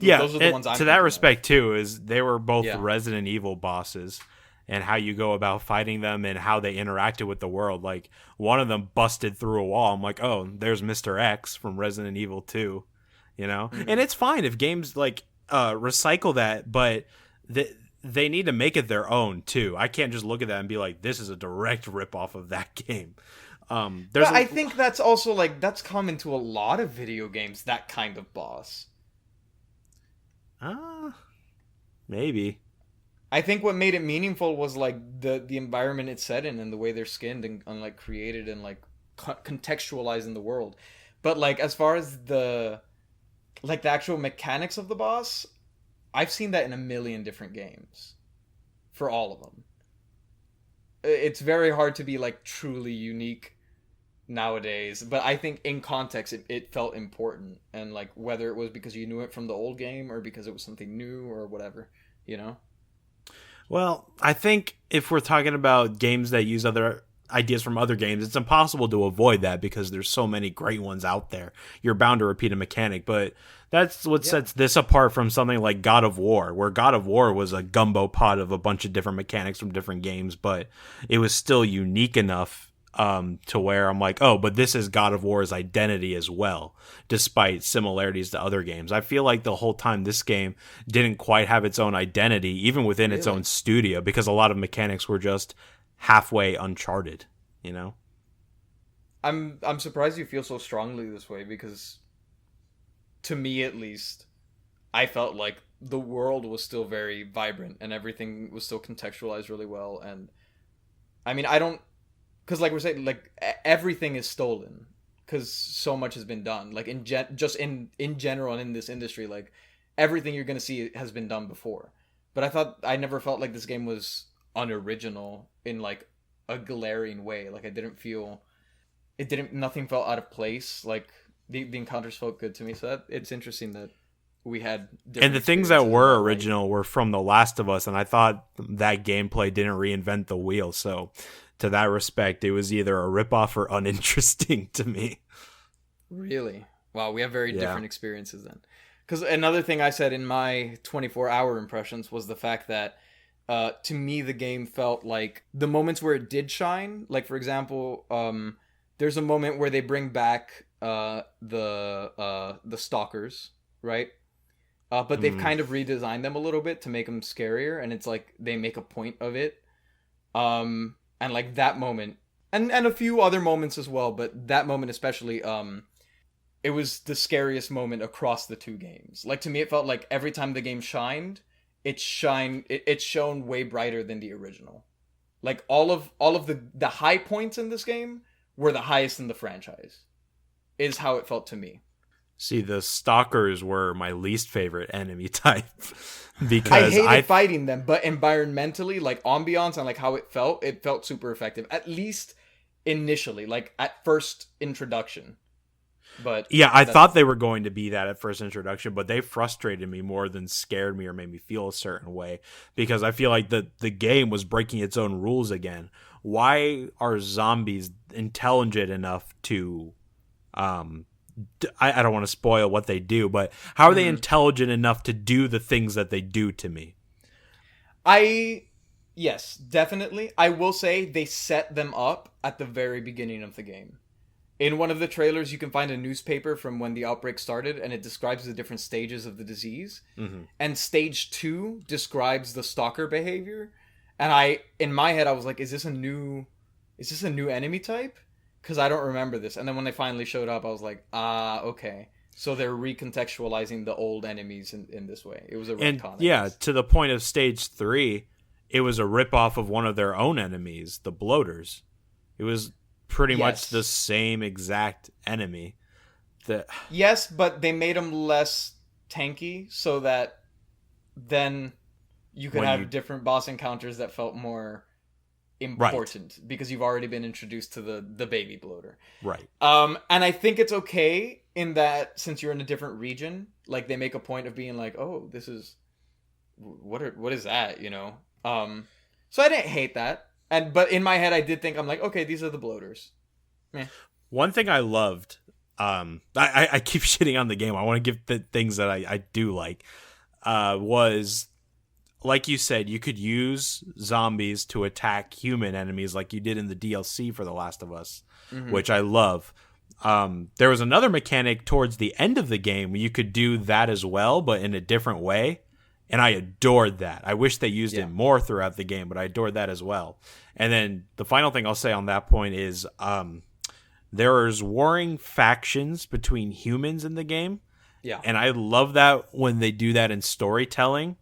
Speaker 3: Yeah,
Speaker 1: those are the ones I'm
Speaker 3: to that
Speaker 1: thinking of.
Speaker 3: respect too, is they were both
Speaker 1: Yeah.
Speaker 3: Resident Evil bosses, and how you go about fighting them and how they interacted with the world. Like one of them busted through a wall. I'm like, oh, there's Mr. X from Resident Evil 2, you know.
Speaker 1: Mm-hmm.
Speaker 3: And it's fine if games like recycle that, but they need to make it their own too. I can't just look at that and be like, this is a direct rip off of that game.
Speaker 1: But I think that's also like that's common to a lot of video games. That kind of boss.
Speaker 3: Maybe.
Speaker 1: I think what made it meaningful was like the environment it's set in and the way they're skinned and like created and like contextualized in the world. But like as far as the actual mechanics of the boss, I've seen that in a million different games for all of them. It's very hard to be like truly unique nowadays, but I think in context it felt important, and like whether it was because you knew it from the old game or because it was something new or whatever, you know.
Speaker 3: Well, I think if we're talking about games that use other ideas from other games, it's impossible to avoid that because there's so many great ones out there. You're bound to repeat a mechanic, but that's what sets this apart from something like God of War, where God of War was a gumbo pot of a bunch of different mechanics from different games, but it was still unique enough to where I'm like, oh, but this is God of War's identity as well, despite similarities to other games. I feel like the whole time this game didn't quite have its own identity, even within its own studio, because a lot of mechanics were just halfway uncharted, you know?
Speaker 1: I'm surprised you feel so strongly this way, because to me at least, I felt like the world was still very vibrant and everything was still contextualized really well. And I mean, I don't, because like we're saying, like everything is stolen because so much has been done. Like in general and in this industry, like everything you're gonna see has been done before. But I never felt like this game was unoriginal in like a glaring way. Like nothing felt out of place. Like the encounters felt good to me. So it's interesting that we had
Speaker 3: and the things that were original were from The Last of Us, and I thought that gameplay didn't reinvent the wheel. So to that respect, it was either a ripoff or uninteresting to me.
Speaker 1: Really? Wow, we have very different experiences then. Because another thing I said in my 24-hour impressions was the fact that to me the game felt like the moments where it did shine, like for example, there's a moment where they bring back the stalkers, right? But they've kind of redesigned them a little bit to make them scarier, and it's like they make a point of it. And like that moment, and a few other moments as well, but that moment especially, it was the scariest moment across the two games. Like to me, it felt like every time the game shined, it shone way brighter than the original. Like all of the high points in this game were the highest in the franchise, is how it felt to me.
Speaker 3: See, the stalkers were my least favorite enemy type because
Speaker 1: I hated fighting them, but environmentally, like ambiance and like how it felt super effective. At least initially, like at first introduction. But
Speaker 3: yeah, I thought they were going to be that at first introduction, but they frustrated me more than scared me or made me feel a certain way because I feel like the game was breaking its own rules again. Why are zombies intelligent enough to I don't want to spoil what they do, but how are they intelligent enough to do the things that they do to me?
Speaker 1: Yes, definitely. I will say they set them up at the very beginning of the game. In one of the trailers, you can find a newspaper from when the outbreak started, and it describes the different stages of the disease. Mm-hmm. And stage 2 describes the stalker behavior. And in my head, I was like, is this a new enemy type? Because I don't remember this. And then when they finally showed up, I was like, okay. So they're recontextualizing the old enemies in this way. It was a retcon.
Speaker 3: And yeah, to the point of stage 3, it was a ripoff of one of their own enemies, the bloaters. It was pretty much the same exact enemy.
Speaker 1: Yes, but they made them less tanky so that then you could have different boss encounters that felt more important because you've already been introduced to the baby bloater. Right. And I think it's okay in that since you're in a different region, like they make a point of being like, oh, this is what is that, you know? So I didn't hate that. But in my head I did think, I'm like, okay, these are the bloaters. Meh.
Speaker 3: One thing I loved, I keep shitting on the game. I want to give the things that I do like, was like you said, you could use zombies to attack human enemies like you did in the DLC for The Last of Us, which I love. There was another mechanic towards the end of the game where you could do that as well, but in a different way. And I adored that. I wish they used it more throughout the game, but I adored that as well. And then the final thing I'll say on that point is there's warring factions between humans in the game. Yeah. And I love that when they do that in storytelling.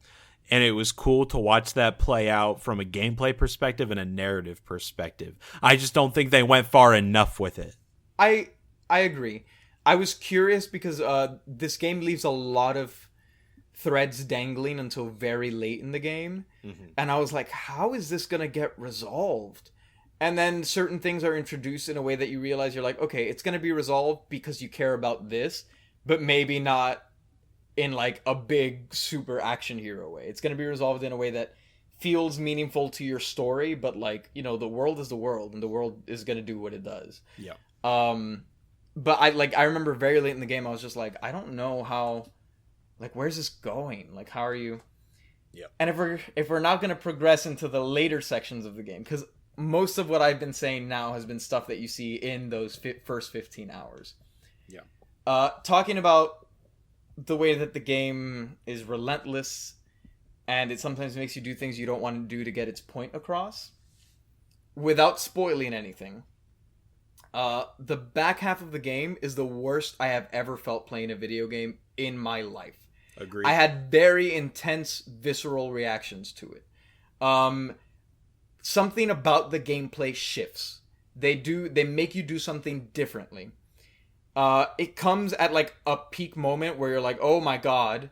Speaker 3: And it was cool to watch that play out from a gameplay perspective and a narrative perspective. I just don't think they went far enough with it.
Speaker 1: I agree. I was curious because this game leaves a lot of threads dangling until very late in the game. Mm-hmm. And I was like, how is this going to get resolved? And then certain things are introduced in a way that you realize you're like, okay, it's going to be resolved because you care about this, but maybe not in like a big super action hero way. It's going to be resolved in a way that feels meaningful to your story, but like, you know, the world is the world and the world is going to do what it does. Yeah. But I remember very late in the game, I was just like, I don't know how, like, where's this going? Like, how are you? Yeah. And if we're not going to progress into the later sections of the game, because most of what I've been saying now has been stuff that you see in those first 15 hours. Yeah. Talking about the way that the game is relentless and it sometimes makes you do things you don't want to do to get its point across. Without spoiling anything, the back half of the game is the worst I have ever felt playing a video game in my life. Agreed. I had very intense, visceral reactions to it. Something about the gameplay shifts. They make you do something differently. It comes at like a peak moment where you're like, oh my god,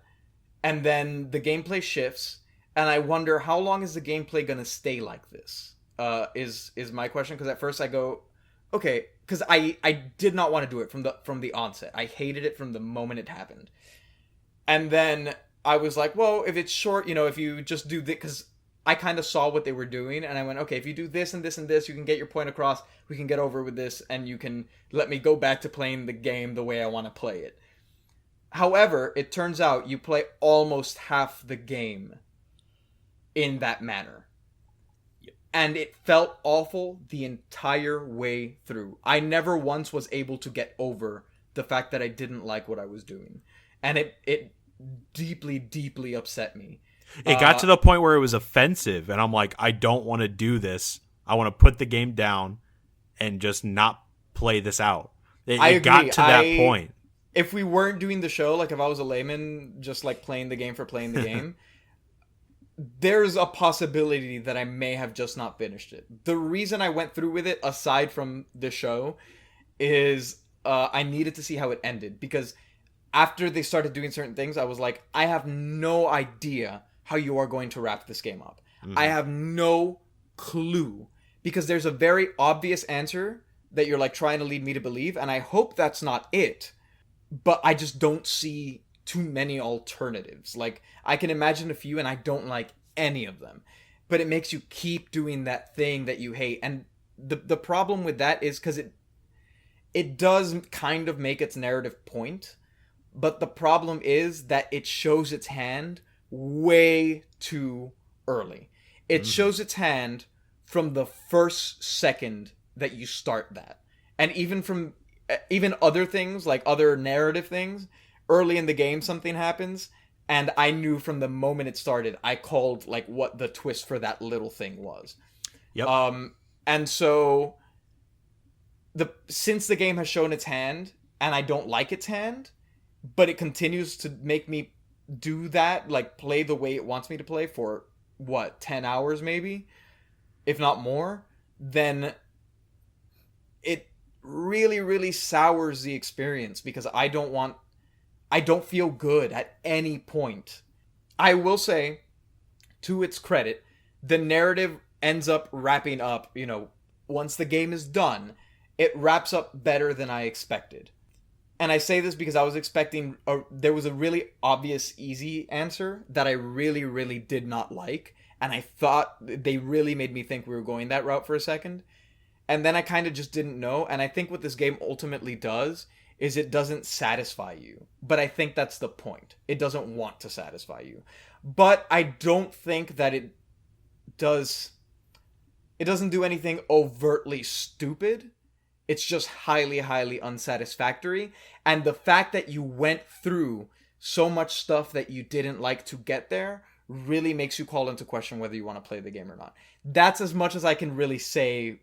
Speaker 1: and then the gameplay shifts, and I wonder how long is the gameplay gonna stay like this? Is my question, because at first I go, okay, because I did not want to do it from the onset. I hated it from the moment it happened, and then I was like, well, if it's short, you know, if you just do this, because I kind of saw what they were doing, and I went, okay, if you do this and this and this, you can get your point across, we can get over with this, and you can let me go back to playing the game the way I want to play it. However, it turns out you play almost half the game in that manner. And it felt awful the entire way through. I never once was able to get over the fact that I didn't like what I was doing. And it deeply, deeply upset me.
Speaker 3: It got to the point where it was offensive, and I'm like, I don't want to do this. I want to put the game down and just not play this out. It got to that point.
Speaker 1: If we weren't doing the show, like if I was a layman just like playing the game for playing the game, there's a possibility that I may have just not finished it. The reason I went through with it, aside from the show, is I needed to see how it ended. Because after they started doing certain things, I was like, I have no idea how you are going to wrap this game up. Mm-hmm. I have no clue. Because there's a very obvious answer that you're like trying to lead me to believe, and I hope that's not it. But I just don't see too many alternatives. Like, I can imagine a few, and I don't like any of them. But it makes you keep doing that thing that you hate. And the problem with that is because it does kind of make its narrative point. But the problem is that it shows its hand way too early. It shows its hand from the first second that you start that. And even other things, like other narrative things, early in the game something happens, and I knew from the moment it started, I called like what the twist for that little thing was.
Speaker 3: Yep.
Speaker 1: And so since the game has shown its hand, and I don't like its hand, but it continues to make me do that, like play the way it wants me to play for 10 hours maybe, if not more, then it really, really sours the experience because I don't feel good at any point. I will say, to its credit, the narrative ends up wrapping up, once the game is done, it wraps up better than I expected. And I say this because I was expecting, there was a really obvious, easy answer that I really, really did not like. And I thought they really made me think we were going that route for a second. And then I kind of just didn't know. And I think what this game ultimately does is it doesn't satisfy you. But I think that's the point. It doesn't want to satisfy you. But I don't think that it doesn't do anything overtly stupid. It's just highly, highly unsatisfactory. And the fact that you went through so much stuff that you didn't like to get there really makes you call into question whether you want to play the game or not. That's as much as I can really say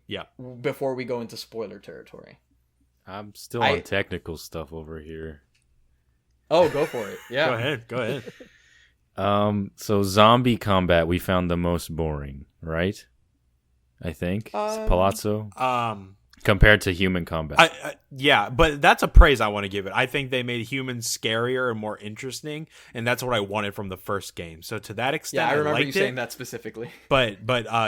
Speaker 1: before we go into spoiler territory.
Speaker 5: I'm still on technical stuff over here.
Speaker 1: Oh, go for it. Yeah.
Speaker 3: Go ahead.
Speaker 5: So zombie combat we found the most boring, right? I think. Palazzo? Compared to human combat.
Speaker 3: Yeah, but that's a praise I want to give it. I think they made humans scarier and more interesting, and that's what I wanted from the first game. So to that extent,
Speaker 1: I remember
Speaker 3: liked
Speaker 1: you saying that specifically.
Speaker 3: But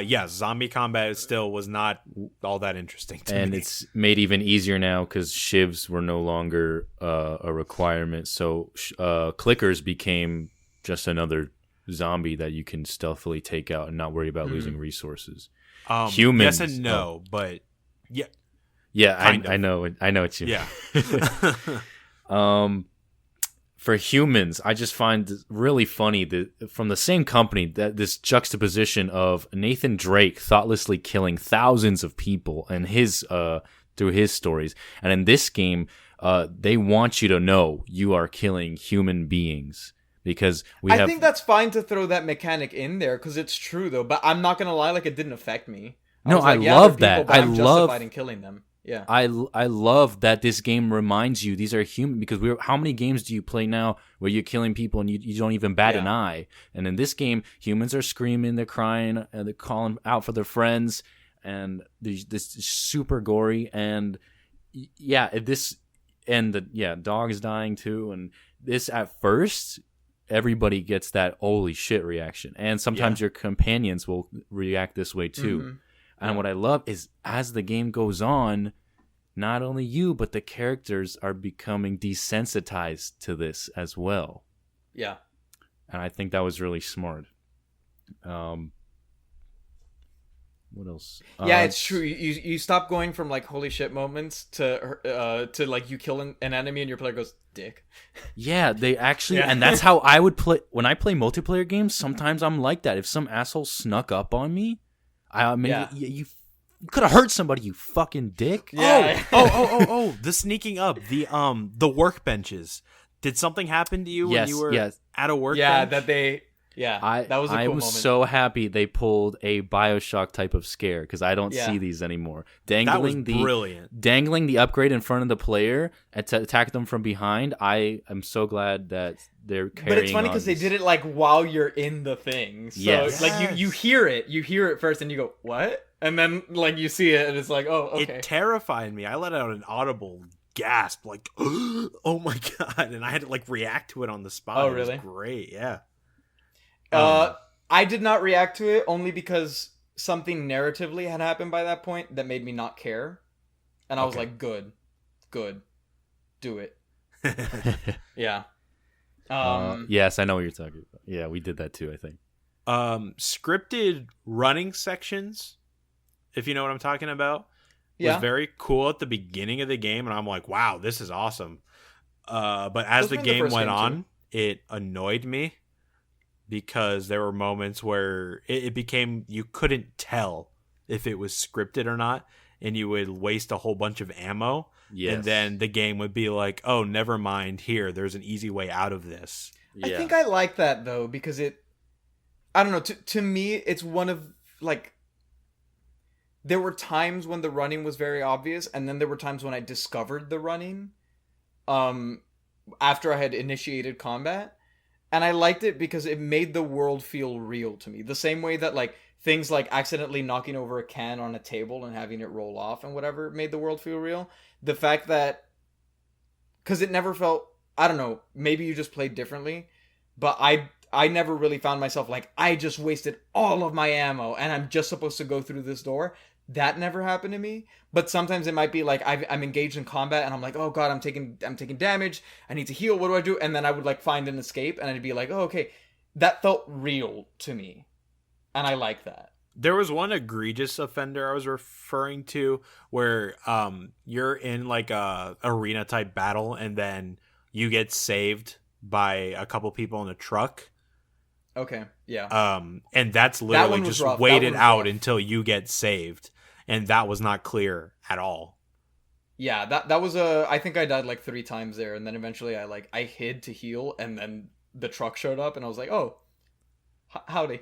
Speaker 3: yeah, zombie combat still was not all that interesting to me.
Speaker 5: And it's made even easier now because shivs were no longer a requirement. So clickers became just another zombie that you can stealthily take out and not worry about losing resources. Humans,
Speaker 3: yes and no, but yeah.
Speaker 5: Yeah, I know what you mean.
Speaker 3: Yeah.
Speaker 5: For humans, I just find it really funny that from the same company that this juxtaposition of Nathan Drake thoughtlessly killing thousands of people and through his stories, and in this game, they want you to know you are killing human beings because
Speaker 1: I think that's fine to throw that mechanic in there because it's true though. But I'm not gonna lie, like it didn't affect me.
Speaker 5: I love that.
Speaker 1: I'm justified in killing them. Yeah,
Speaker 5: I love that this game reminds you these are human because how many games do you play now where you're killing people and you don't even bat an eye? And in this game, humans are screaming, they're crying, and they're calling out for their friends, and this is super gory. And dog is dying too. And this at first, everybody gets that holy shit reaction, and sometimes your companions will react this way too. Mm-hmm. And what I love is as the game goes on, not only you, but the characters are becoming desensitized to this as well.
Speaker 1: Yeah.
Speaker 5: And I think that was really smart. What else?
Speaker 1: Yeah, it's true. You stop going from like holy shit moments to like you kill an enemy and your player goes dick.
Speaker 5: Yeah, they actually,
Speaker 1: Yeah.
Speaker 5: and that's how I would play when I play multiplayer games. Sometimes I'm like that. If some asshole snuck up on me, you could have hurt somebody, you fucking dick.
Speaker 1: Yeah.
Speaker 3: Oh! The sneaking up, the workbenches. Did something happen to you when you were at a workbench?
Speaker 1: Yeah, that was a cool
Speaker 5: I was
Speaker 1: moment.
Speaker 5: so happy they pulled a BioShock type of scare because I don't see these anymore. Dangling
Speaker 3: brilliant.
Speaker 5: Dangling the upgrade in front of the player to attack them from behind. I am so glad that they're carrying.
Speaker 1: But it's funny because they did it like while you're in the thing. So
Speaker 5: Yes.
Speaker 1: like you hear it first and you go what, and then like you see it and it's like oh okay.
Speaker 3: It terrified me. I let out an audible gasp, like, oh my god, and I had to like react to it on the spot.
Speaker 1: Oh,
Speaker 3: It
Speaker 1: really?
Speaker 3: was great, yeah.
Speaker 1: I did not react to it only because something narratively had happened by that point that made me not care, and I was like, good, do it. Yeah.
Speaker 5: Yes, I know what you're talking about. Yeah, we did that too, I think.
Speaker 3: Scripted running sections, if you know what I'm talking about,
Speaker 1: Yeah.
Speaker 3: was very cool at the beginning of the game, and I'm like, wow, this is awesome. But as
Speaker 1: Those
Speaker 3: the
Speaker 1: were in the
Speaker 3: game
Speaker 1: first
Speaker 3: went
Speaker 1: game,
Speaker 3: on, it annoyed me because there were moments where it became you couldn't tell if it was scripted or not, and you would waste a whole bunch of ammo.
Speaker 5: Yes.
Speaker 3: And then the game would be like, oh, never mind, there's an easy way out of this.
Speaker 1: I think I like that though because I don't know, to me it's one of like there were times when the running was very obvious and then there were times when I discovered the running after I had initiated combat, and I liked it because it made the world feel real to me, the same way that like things like accidentally knocking over a can on a table and having it roll off and whatever made the world feel real. The fact that because it never felt, I don't know, maybe you just played differently, but I never really found myself like I just wasted all of my ammo and I'm just supposed to go through this door. That never happened to me. But sometimes it might be like I'm engaged in combat and I'm like, oh god, I'm taking damage, I need to heal, what do I do? And then I would like find an escape and I'd be like, oh okay, that felt real to me, and I like that.
Speaker 3: There was one egregious offender I was referring to where you're in like a arena type battle and then you get saved by a couple people in a truck.
Speaker 1: Okay, yeah.
Speaker 3: And that's
Speaker 1: That
Speaker 3: literally
Speaker 1: one was
Speaker 3: just
Speaker 1: rough. That
Speaker 3: waited
Speaker 1: one was
Speaker 3: out
Speaker 1: rough.
Speaker 3: until you get saved, and that was not clear at all.
Speaker 1: Yeah, that was I think I died like 3 times there, and then eventually I hid to heal, and then the truck showed up, and I was like, oh, howdy.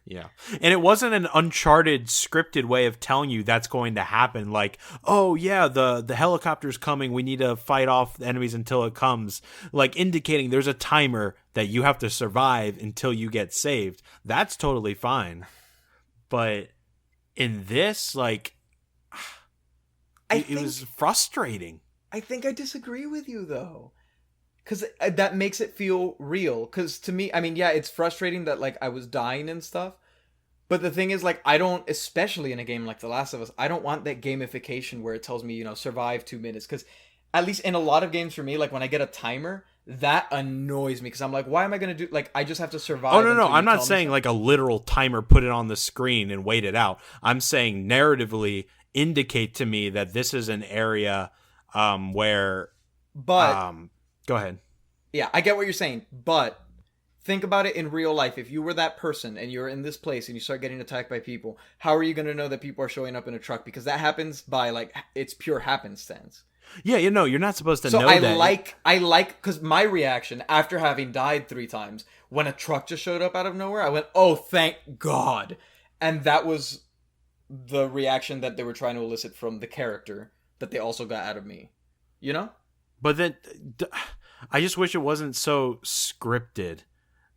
Speaker 3: Yeah. And it wasn't an Uncharted scripted way of telling you that's going to happen. Like, oh yeah, the helicopter's coming. We need to fight off the enemies until it comes. Like indicating there's a timer that you have to survive until you get saved. That's totally fine. But in this, like, it was frustrating.
Speaker 1: I think I disagree with you though. Because that makes it feel real. Because to me, I mean, yeah, it's frustrating that, like, I was dying and stuff. But the thing is, like, I don't, especially in a game like The Last of Us, I don't want that gamification where it tells me, survive 2 minutes. Because at least in a lot of games for me, like, when I get a timer, that annoys me. Because I'm like, why am I going to do, like, I just have to survive.
Speaker 3: Oh, no.
Speaker 1: until
Speaker 3: I'm
Speaker 1: you
Speaker 3: not
Speaker 1: tell me
Speaker 3: saying,
Speaker 1: something.
Speaker 3: like, a literal timer, put it on the screen and wait it out. I'm saying narratively indicate to me that this is an area where...
Speaker 1: But...
Speaker 3: go ahead.
Speaker 1: Yeah, I get what you're saying, but think about it in real life. If you were that person and you're in this place and you start getting attacked by people, how are you going to know that people are showing up in a truck? Because that happens by, like, it's pure happenstance.
Speaker 3: Yeah, you're not supposed to
Speaker 1: So
Speaker 3: know
Speaker 1: I
Speaker 3: that.
Speaker 1: like, because my reaction after having died 3 times, when a truck just showed up out of nowhere, I went, oh, thank God. And that was the reaction that they were trying to elicit from the character that they also got out of me. You know?
Speaker 3: But then... I just wish it wasn't so scripted.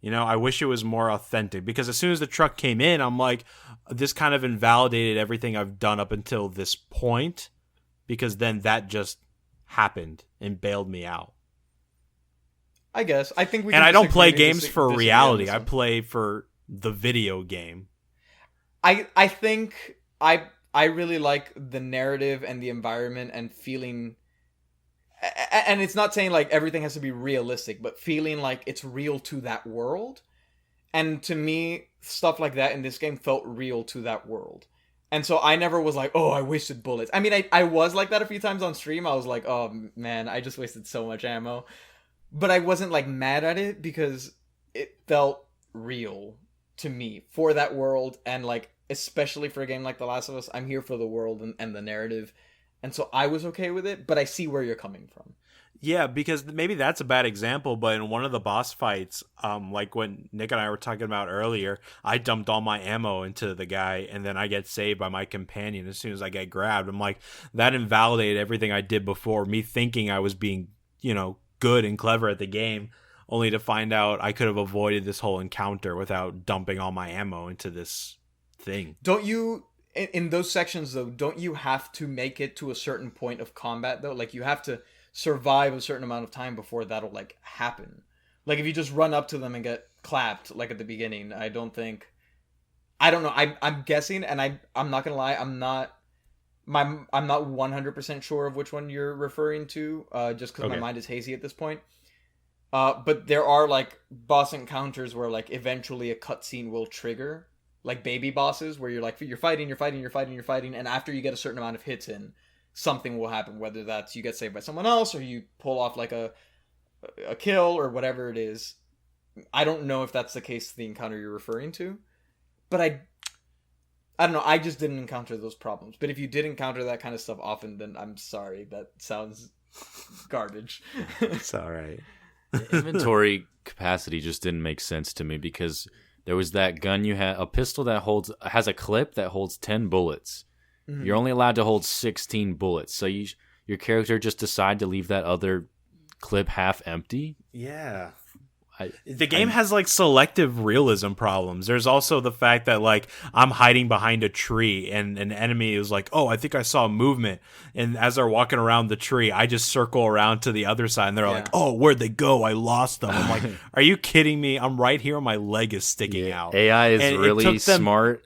Speaker 3: I wish it was more authentic, because as soon as the truck came in, I'm like, this kind of invalidated everything I've done up until this point, because then that just happened and bailed me out.
Speaker 1: I guess. I think we.
Speaker 3: And
Speaker 1: can
Speaker 3: I don't
Speaker 1: disagree
Speaker 3: play
Speaker 1: to
Speaker 3: games for
Speaker 1: disagree on
Speaker 3: reality.
Speaker 1: this
Speaker 3: I
Speaker 1: one.
Speaker 3: play for the video game.
Speaker 1: I think I really like the narrative and the environment and feeling. And it's not saying like everything has to be realistic, but feeling like it's real to that world. And to me, stuff like that in this game felt real to that world. And so I never was like, oh, I wasted bullets. I mean, I was like that a few times on stream. I was like, oh, man, I just wasted so much ammo. But I wasn't, like, mad at it because it felt real to me for that world. And, like, especially for a game like The Last of Us, I'm here for the world and the narrative. And so I was okay with it, but I see where you're coming from.
Speaker 3: Yeah, because maybe that's a bad example, but in one of the boss fights, like when Nick and I were talking about earlier, I dumped all my ammo into the guy, and then I get saved by my companion as soon as I get grabbed. I'm like, that invalidated everything I did before, me thinking I was being, good and clever at the game, only to find out I could have avoided this whole encounter without dumping all my ammo into this thing.
Speaker 1: Don't you, in those sections, though, don't you have to make it to a certain point of combat, though? Like, you have to survive a certain amount of time before that'll, like, happen. Like, if you just run up to them and get clapped, like, at the beginning, I don't know, I'm guessing, and I'm not gonna lie, I'm not 100% sure of which one you're referring to, just because my mind is hazy at this point. But there are, like, boss encounters where, like, eventually a cutscene will trigger, like baby bosses, where you're fighting, and after you get a certain amount of hits in, something will happen, whether that's you get saved by someone else or you pull off like a kill or whatever it is. I don't know if that's the case, the encounter you're referring to, but I don't know, I just didn't encounter those problems. But if you did encounter that kind of stuff often, then I'm sorry, that sounds garbage.
Speaker 3: It's all right.
Speaker 5: The inventory capacity just didn't make sense to me, because there was that gun you had, a pistol that has a clip that holds 10 bullets. Mm-hmm. You're only allowed to hold 16 bullets. So your character just decide to leave that other clip half empty?
Speaker 3: Yeah. The game has, like, selective realism problems. There's also the fact that, like, I'm hiding behind a tree and an enemy is like, oh, I think I saw movement. And as they're walking around the tree, I just circle around to the other side and they're like, oh, where'd they go? I lost them. I'm like, are you kidding me? I'm right here and my leg is sticking out.
Speaker 5: AI is really smart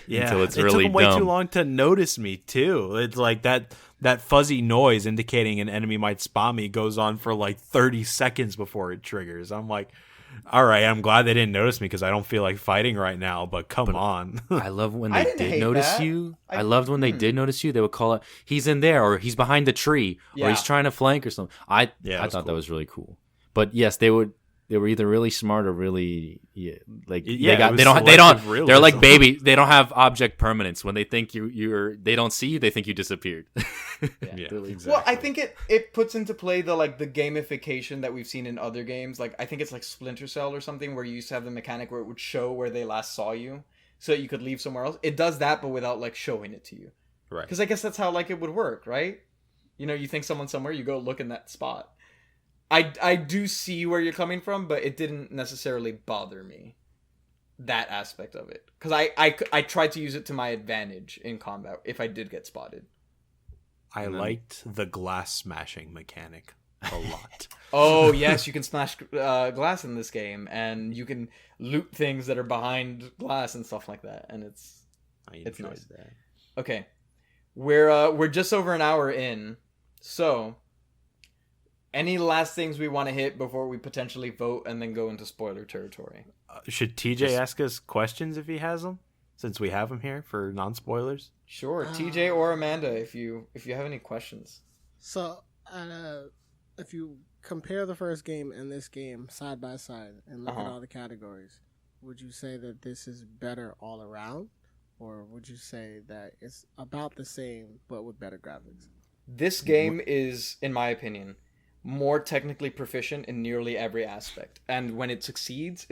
Speaker 5: until it's really dumb. It took them
Speaker 3: way too long to notice me, too. It's like that fuzzy noise indicating an enemy might spot me goes on for like 30 seconds before it triggers. I'm like, all right, I'm glad they didn't notice me because I don't feel like fighting right now, but come on.
Speaker 5: I love when they did notice you. I loved when they did notice you. They would call it, he's in there, or he's behind the tree, or he's trying to flank or something. I thought that was really cool. But yes, they were either really smart or really they're like baby. They don't have object permanence. When they think they don't see you, they think you disappeared.
Speaker 3: Exactly.
Speaker 1: Well, I think it puts into play the gamification that we've seen in other games. Like, I think it's like Splinter Cell or something, where you used to have the mechanic where it would show where they last saw you, so that you could leave somewhere else. It does that, but without like showing it to you.
Speaker 3: Right.
Speaker 1: Because I guess that's how like it would work, right? You think someone's somewhere, you go look in that spot. I do see where you're coming from, but it didn't necessarily bother me, that aspect of it. Because I tried to use it to my advantage in combat if I did get spotted.
Speaker 3: I liked the glass smashing mechanic a lot.
Speaker 1: Oh, yes, you can smash glass in this game, and you can loot things that are behind glass and stuff like that, and it's nice.
Speaker 3: That.
Speaker 1: Okay, we're just over an hour in, so any last things we want to hit before we potentially vote and then go into spoiler territory?
Speaker 3: Should TJ ask us questions if he has them, since we have him here for non-spoilers?
Speaker 1: Sure, TJ or Amanda, if you have any questions.
Speaker 4: So, if you compare the first game and this game side by side and look at all the categories, would you say that this is better all around, or would you say that it's about the same but with better graphics?
Speaker 1: This game is, in my opinion, more technically proficient in nearly every aspect. And when it succeeds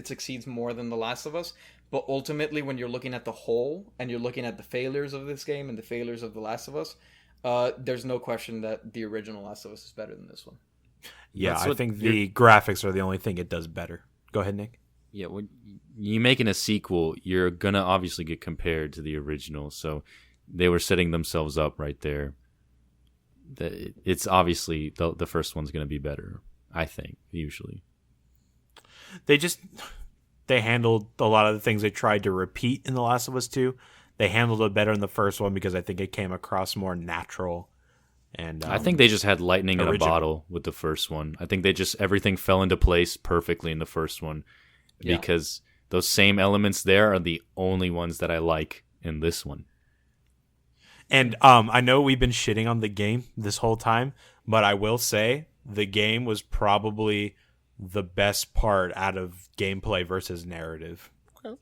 Speaker 1: more than The Last of Us. But ultimately, when you're looking at the whole, and you're looking at the failures of this game and the failures of The Last of Us, there's no question that the original Last of Us is better than this one.
Speaker 3: Yeah, I think the graphics are the only thing it does better. Go ahead, Nick.
Speaker 5: Yeah, when you're making a sequel, you're going to obviously get compared to the original. So they were setting themselves up right there. It's obviously the first one's going to be better, I think, usually. They
Speaker 3: handled a lot of the things they tried to repeat in The Last of Us 2. They handled it better in the first one because I think it came across more natural. And
Speaker 5: I think they just had lightning in a bottle with the first one. I think everything fell into place perfectly in the first one because those same elements there are the only ones that I like in this one.
Speaker 3: And I know we've been shitting on the game this whole time, but I will say the game was probably the best part out of gameplay versus narrative.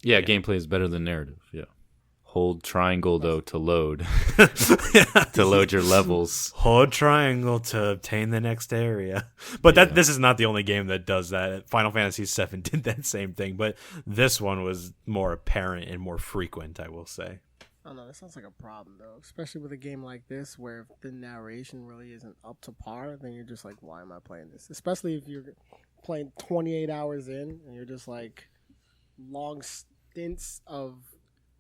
Speaker 5: Yeah, gameplay is better than narrative. Yeah. Hold triangle though to load to load your levels.
Speaker 3: Hold triangle to obtain the next area. But this is not the only game that does that. Final Fantasy VII did that same thing, but this one was more apparent and more frequent, I will say.
Speaker 4: I don't know, that sounds like a problem though, especially with a game like this where if the narration really isn't up to par, then you're just like, why am I playing this? Especially if you're playing 28 hours in and you're just like long stints of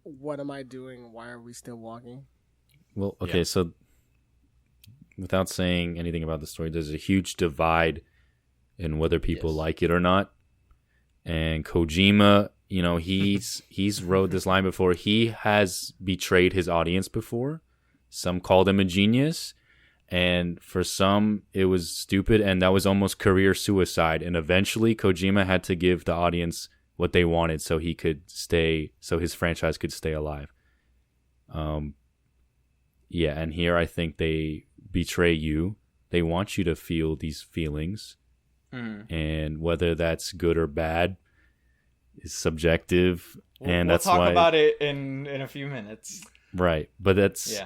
Speaker 4: what am I doing? Why are we still walking?
Speaker 5: Well, okay, so without saying anything about the story, there's a huge divide in whether people like it or not. And Kojima, you know, he's wrote this line before. He has betrayed his audience before. Some called him a genius, and for some it was stupid, and that was almost career suicide. And eventually Kojima had to give the audience what they wanted so he could stay, so his franchise could stay alive. Yeah, and here I think they betray you. They want you to feel these feelings. And whether that's good or bad is subjective. And that's
Speaker 1: we'll
Speaker 5: why
Speaker 1: talk about it in a few minutes.
Speaker 5: Right. But that's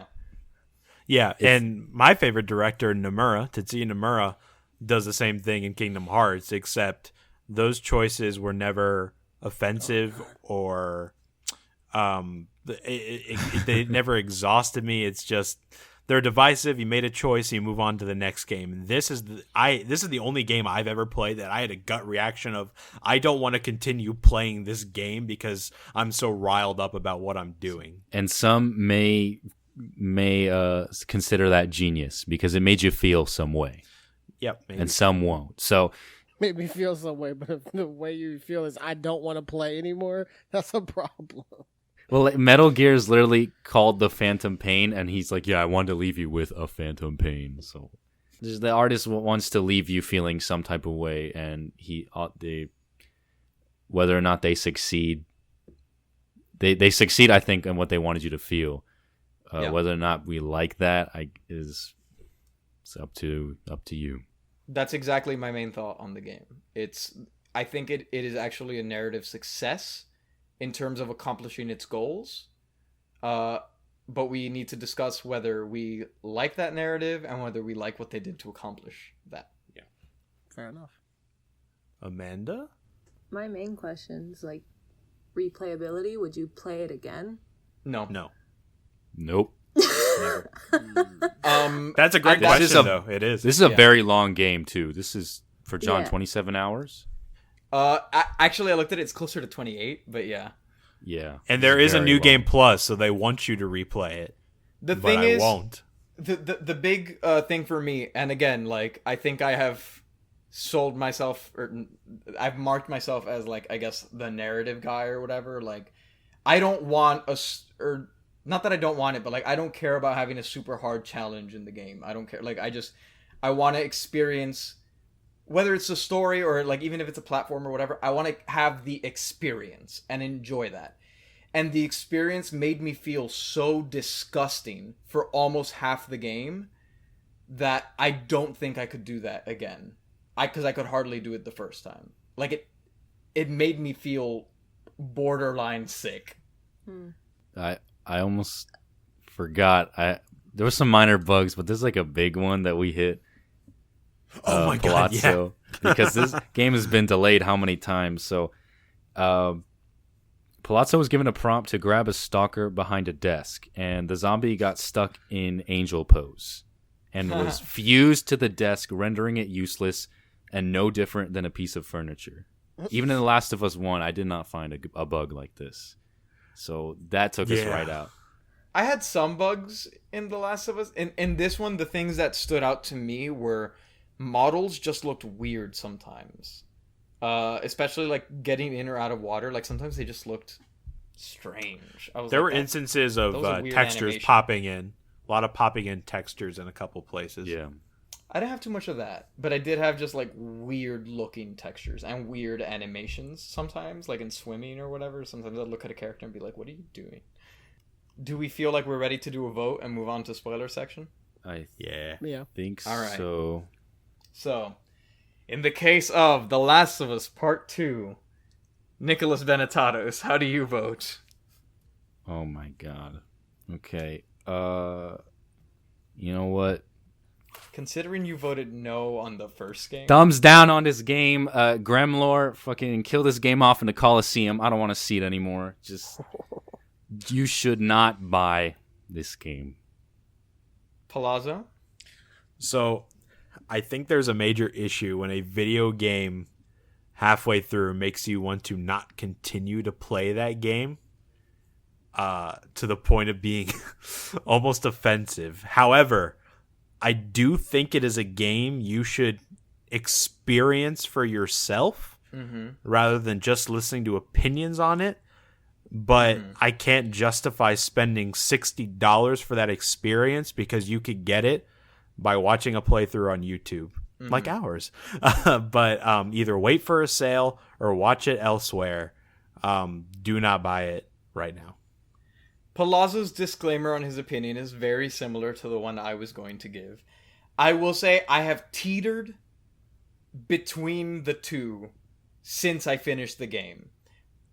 Speaker 3: Yeah, and my favorite director, Tetsuya Nomura, does the same thing in Kingdom Hearts, except those choices were never offensive or they never exhausted me. It's just they're divisive. You made a choice, you move on to the next game. This is the only game I've ever played that I had a gut reaction of I don't want to continue playing this game because I'm so riled up about what I'm doing.
Speaker 5: And some may consider that genius because it made you feel some way.
Speaker 3: Yep. Maybe.
Speaker 5: And some won't. So
Speaker 4: Made me feel some way, but if the way you feel is I don't want to play anymore, that's a problem.
Speaker 5: well, like, Metal Gear is literally called the Phantom Pain, and he's like, yeah, I wanted to leave you with a phantom pain. So the artist wants to leave you feeling some type of way, and whether or not they succeed, they succeed, I think, in what they wanted you to feel. Whether or not we like that, it's up to you.
Speaker 1: That's exactly my main thought on the game. I think it is actually a narrative success in terms of accomplishing its goals. But we need to discuss whether we like that narrative and whether we like what they did to accomplish that.
Speaker 3: Yeah.
Speaker 4: Fair enough.
Speaker 3: Amanda?
Speaker 2: My main question is like replayability. Would you play it again?
Speaker 1: No.
Speaker 5: Nope.
Speaker 3: Never. That's a great question, though. It is.
Speaker 5: This is a very long game, too. This is, for John, 27 hours?
Speaker 1: Actually, I looked at it. It's closer to 28, but yeah.
Speaker 5: Yeah.
Speaker 3: And there is a new game plus, so they want you to replay it.
Speaker 1: The
Speaker 3: but
Speaker 1: thing
Speaker 3: I
Speaker 1: is,
Speaker 3: won't.
Speaker 1: The big thing for me, and again, like, I think I have sold myself, or I've marked myself as, like, I guess, the narrative guy or whatever. Like, I don't want not that I don't want it, but like I don't care about having a super hard challenge in the game. I don't care. Like I want to experience, whether it's a story or like even if it's a platform or whatever, I want to have the experience and enjoy that. And the experience made me feel so disgusting for almost half the game that I don't think I could do that again. Because I could hardly do it the first time. Like it made me feel borderline sick.
Speaker 5: I almost forgot. There were some minor bugs, but there's like a big one that we hit.
Speaker 3: Oh my
Speaker 5: Palazzo,
Speaker 3: god! Yeah,
Speaker 5: because this game has been delayed how many times? So, Palazzo was given a prompt to grab a stalker behind a desk, and the zombie got stuck in angel pose and was fused to the desk, rendering it useless and no different than a piece of furniture. Even in The Last of Us 1, I did not find a bug like this. So that took us right out.
Speaker 1: I had some bugs in The Last of Us. In this one, the things that stood out to me were models just looked weird sometimes. Especially like getting in or out of water. Like sometimes they just looked strange.
Speaker 3: There were instances of textures popping in. A lot of popping in textures in a couple places.
Speaker 5: Yeah.
Speaker 1: I didn't have too much of that, but I did have just like weird looking textures and weird animations sometimes, like in swimming or whatever. Sometimes I'd look at a character and be like, what are you doing? do we feel like we're ready to do a vote and move on to spoiler section?
Speaker 3: Yeah.
Speaker 5: think
Speaker 1: All right.
Speaker 5: so.
Speaker 1: So, in the case of The Last of Us Part 2, Nicholas Benetatos, how do you vote?
Speaker 5: Oh my god. Okay. You know what?
Speaker 1: Considering you voted no on the first game.
Speaker 5: Thumbs down on this game. Gremlor, fucking kill this game off in the Coliseum. I don't want to see it anymore. Just, you should not buy this game.
Speaker 1: Palazzo?
Speaker 3: So, I think there's a major issue when a video game halfway through makes you want to not continue to play that game to the point of being almost offensive. However, I do think it is a game you should experience for yourself rather than just listening to opinions on it. But I can't justify spending $60 for that experience because you could get it by watching a playthrough on YouTube, like ours. But either wait for a sale or watch it elsewhere. Do not buy it right now.
Speaker 1: Palazzo's disclaimer on his opinion is very similar to the one I was going to give. I will say I have teetered between the two since I finished the game.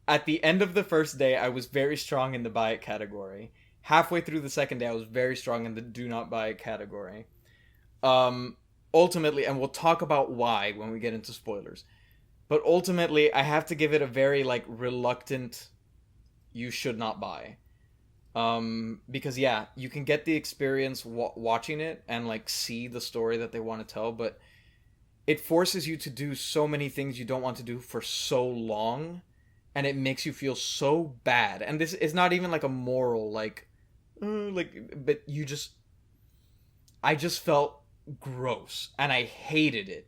Speaker 1: At the end of the first day, I was very strong in the buy it category. Halfway through the second day, I was very strong in the do not buy it category. Ultimately, and we'll talk about why when we get into spoilers, but ultimately, I have to give it a very, reluctant you should not buy. Because, yeah, you can get the experience watching it and, see the story that they want to tell, but it forces you to do so many things you don't want to do for so long, and it makes you feel so bad. And this is not even, a moral, but you just... I just felt gross, and I hated it.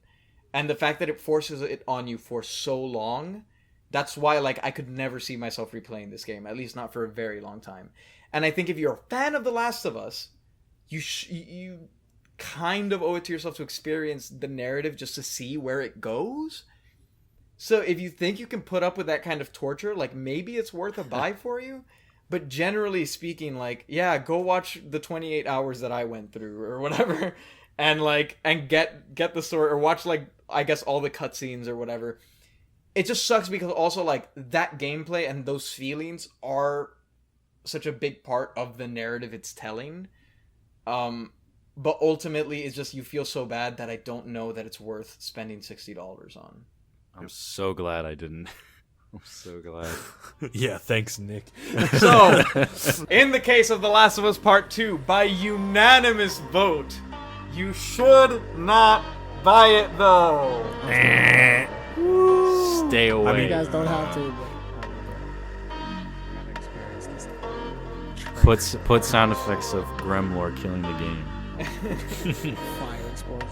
Speaker 1: And the fact that it forces it on you for so long, that's why, I could never see myself replaying this game, at least not for a very long time. And I think if you're a fan of The Last of Us, you kind of owe it to yourself to experience the narrative just to see where it goes. So if you think you can put up with that kind of torture, maybe it's worth a buy for you. But generally speaking, go watch the 28 hours that I went through or whatever, and get the story, or watch I guess all the cutscenes or whatever. It just sucks because also that gameplay and those feelings are such a big part of the narrative it's telling. But ultimately, it's just you feel so bad that I don't know that it's worth spending $60 on.
Speaker 5: I'm so glad I didn't. I'm so glad.
Speaker 3: Yeah, thanks, Nick.
Speaker 1: So, in the case of The Last of Us Part 2, by unanimous vote, you should not buy it, though.
Speaker 5: Stay away.
Speaker 4: You guys don't have to, but I gotta experience this.
Speaker 5: Put sound effects of Gremlor killing the game.
Speaker 4: Fire explosion.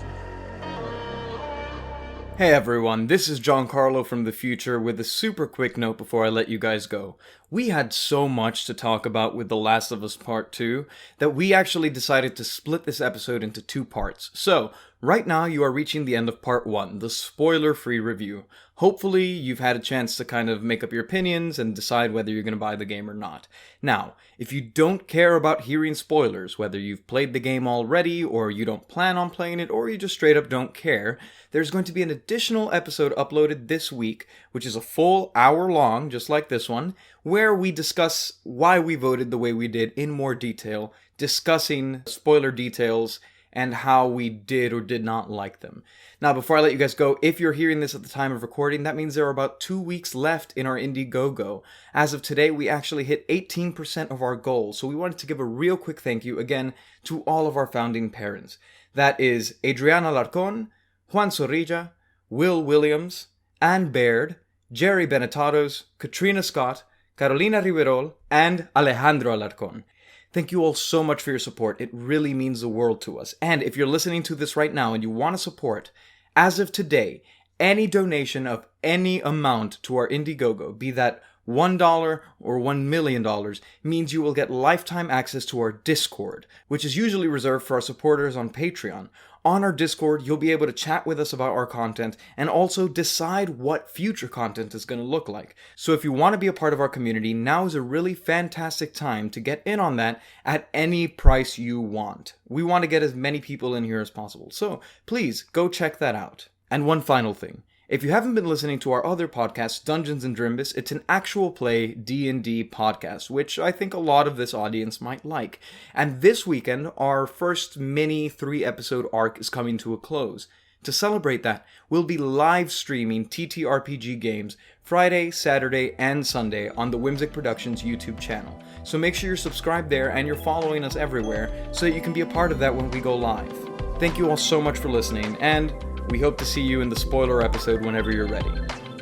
Speaker 1: Hey everyone, this is Giancarlo from the future with a super quick note before I let you guys go. We had so much to talk about with The Last of Us Part 2 that we actually decided to split this episode into 2 parts. So, right now you are reaching the end of Part 1, the spoiler-free review. Hopefully you've had a chance to kind of make up your opinions and decide whether you're going to buy the game or not. Now, if you don't care about hearing spoilers, whether you've played the game already or you don't plan on playing it or you just straight up don't care, there's going to be an additional episode uploaded this week, which is a full hour long, just like this one, where we discuss why we voted the way we did in more detail, discussing spoiler details and how we did or did not like them. Now, before I let you guys go, if you're hearing this at the time of recording, that means there are about 2 weeks left in our Indiegogo. As of today, we actually hit 18% of our goal, so we wanted to give a real quick thank you again to all of our founding parents. That is Adriana Larcon, Juan Zorrilla, Will Williams, Ann Baird, Jerry Benetatos, Katrina Scott, Carolina Riverol, and Alejandro Alarcon. Thank you all so much for your support. It really means the world to us. And if you're listening to this right now and you want to support, as of today, any donation of any amount to our Indiegogo, be that $1 or $1 million means you will get lifetime access to our Discord, which is usually reserved for our supporters on Patreon. On our Discord, you'll be able to chat with us about our content and also decide what future content is going to look like. So if you want to be a part of our community, now is a really fantastic time to get in on that at any price you want. We want to get as many people in here as possible, so please go check that out. And one final thing. If you haven't been listening to our other podcast, Dungeons and Drimbus, it's an actual play D&D podcast, which I think a lot of this audience might like. And this weekend, our first mini 3-episode arc is coming to a close. To celebrate that, we'll be live streaming TTRPG games Friday, Saturday, and Sunday on the Whimsic Productions YouTube channel. So make sure you're subscribed there and you're following us everywhere so that you can be a part of that when we go live. Thank you all so much for listening, and we hope to see you in the spoiler episode whenever you're ready.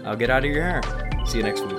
Speaker 1: I'll get out of your hair. See you next week.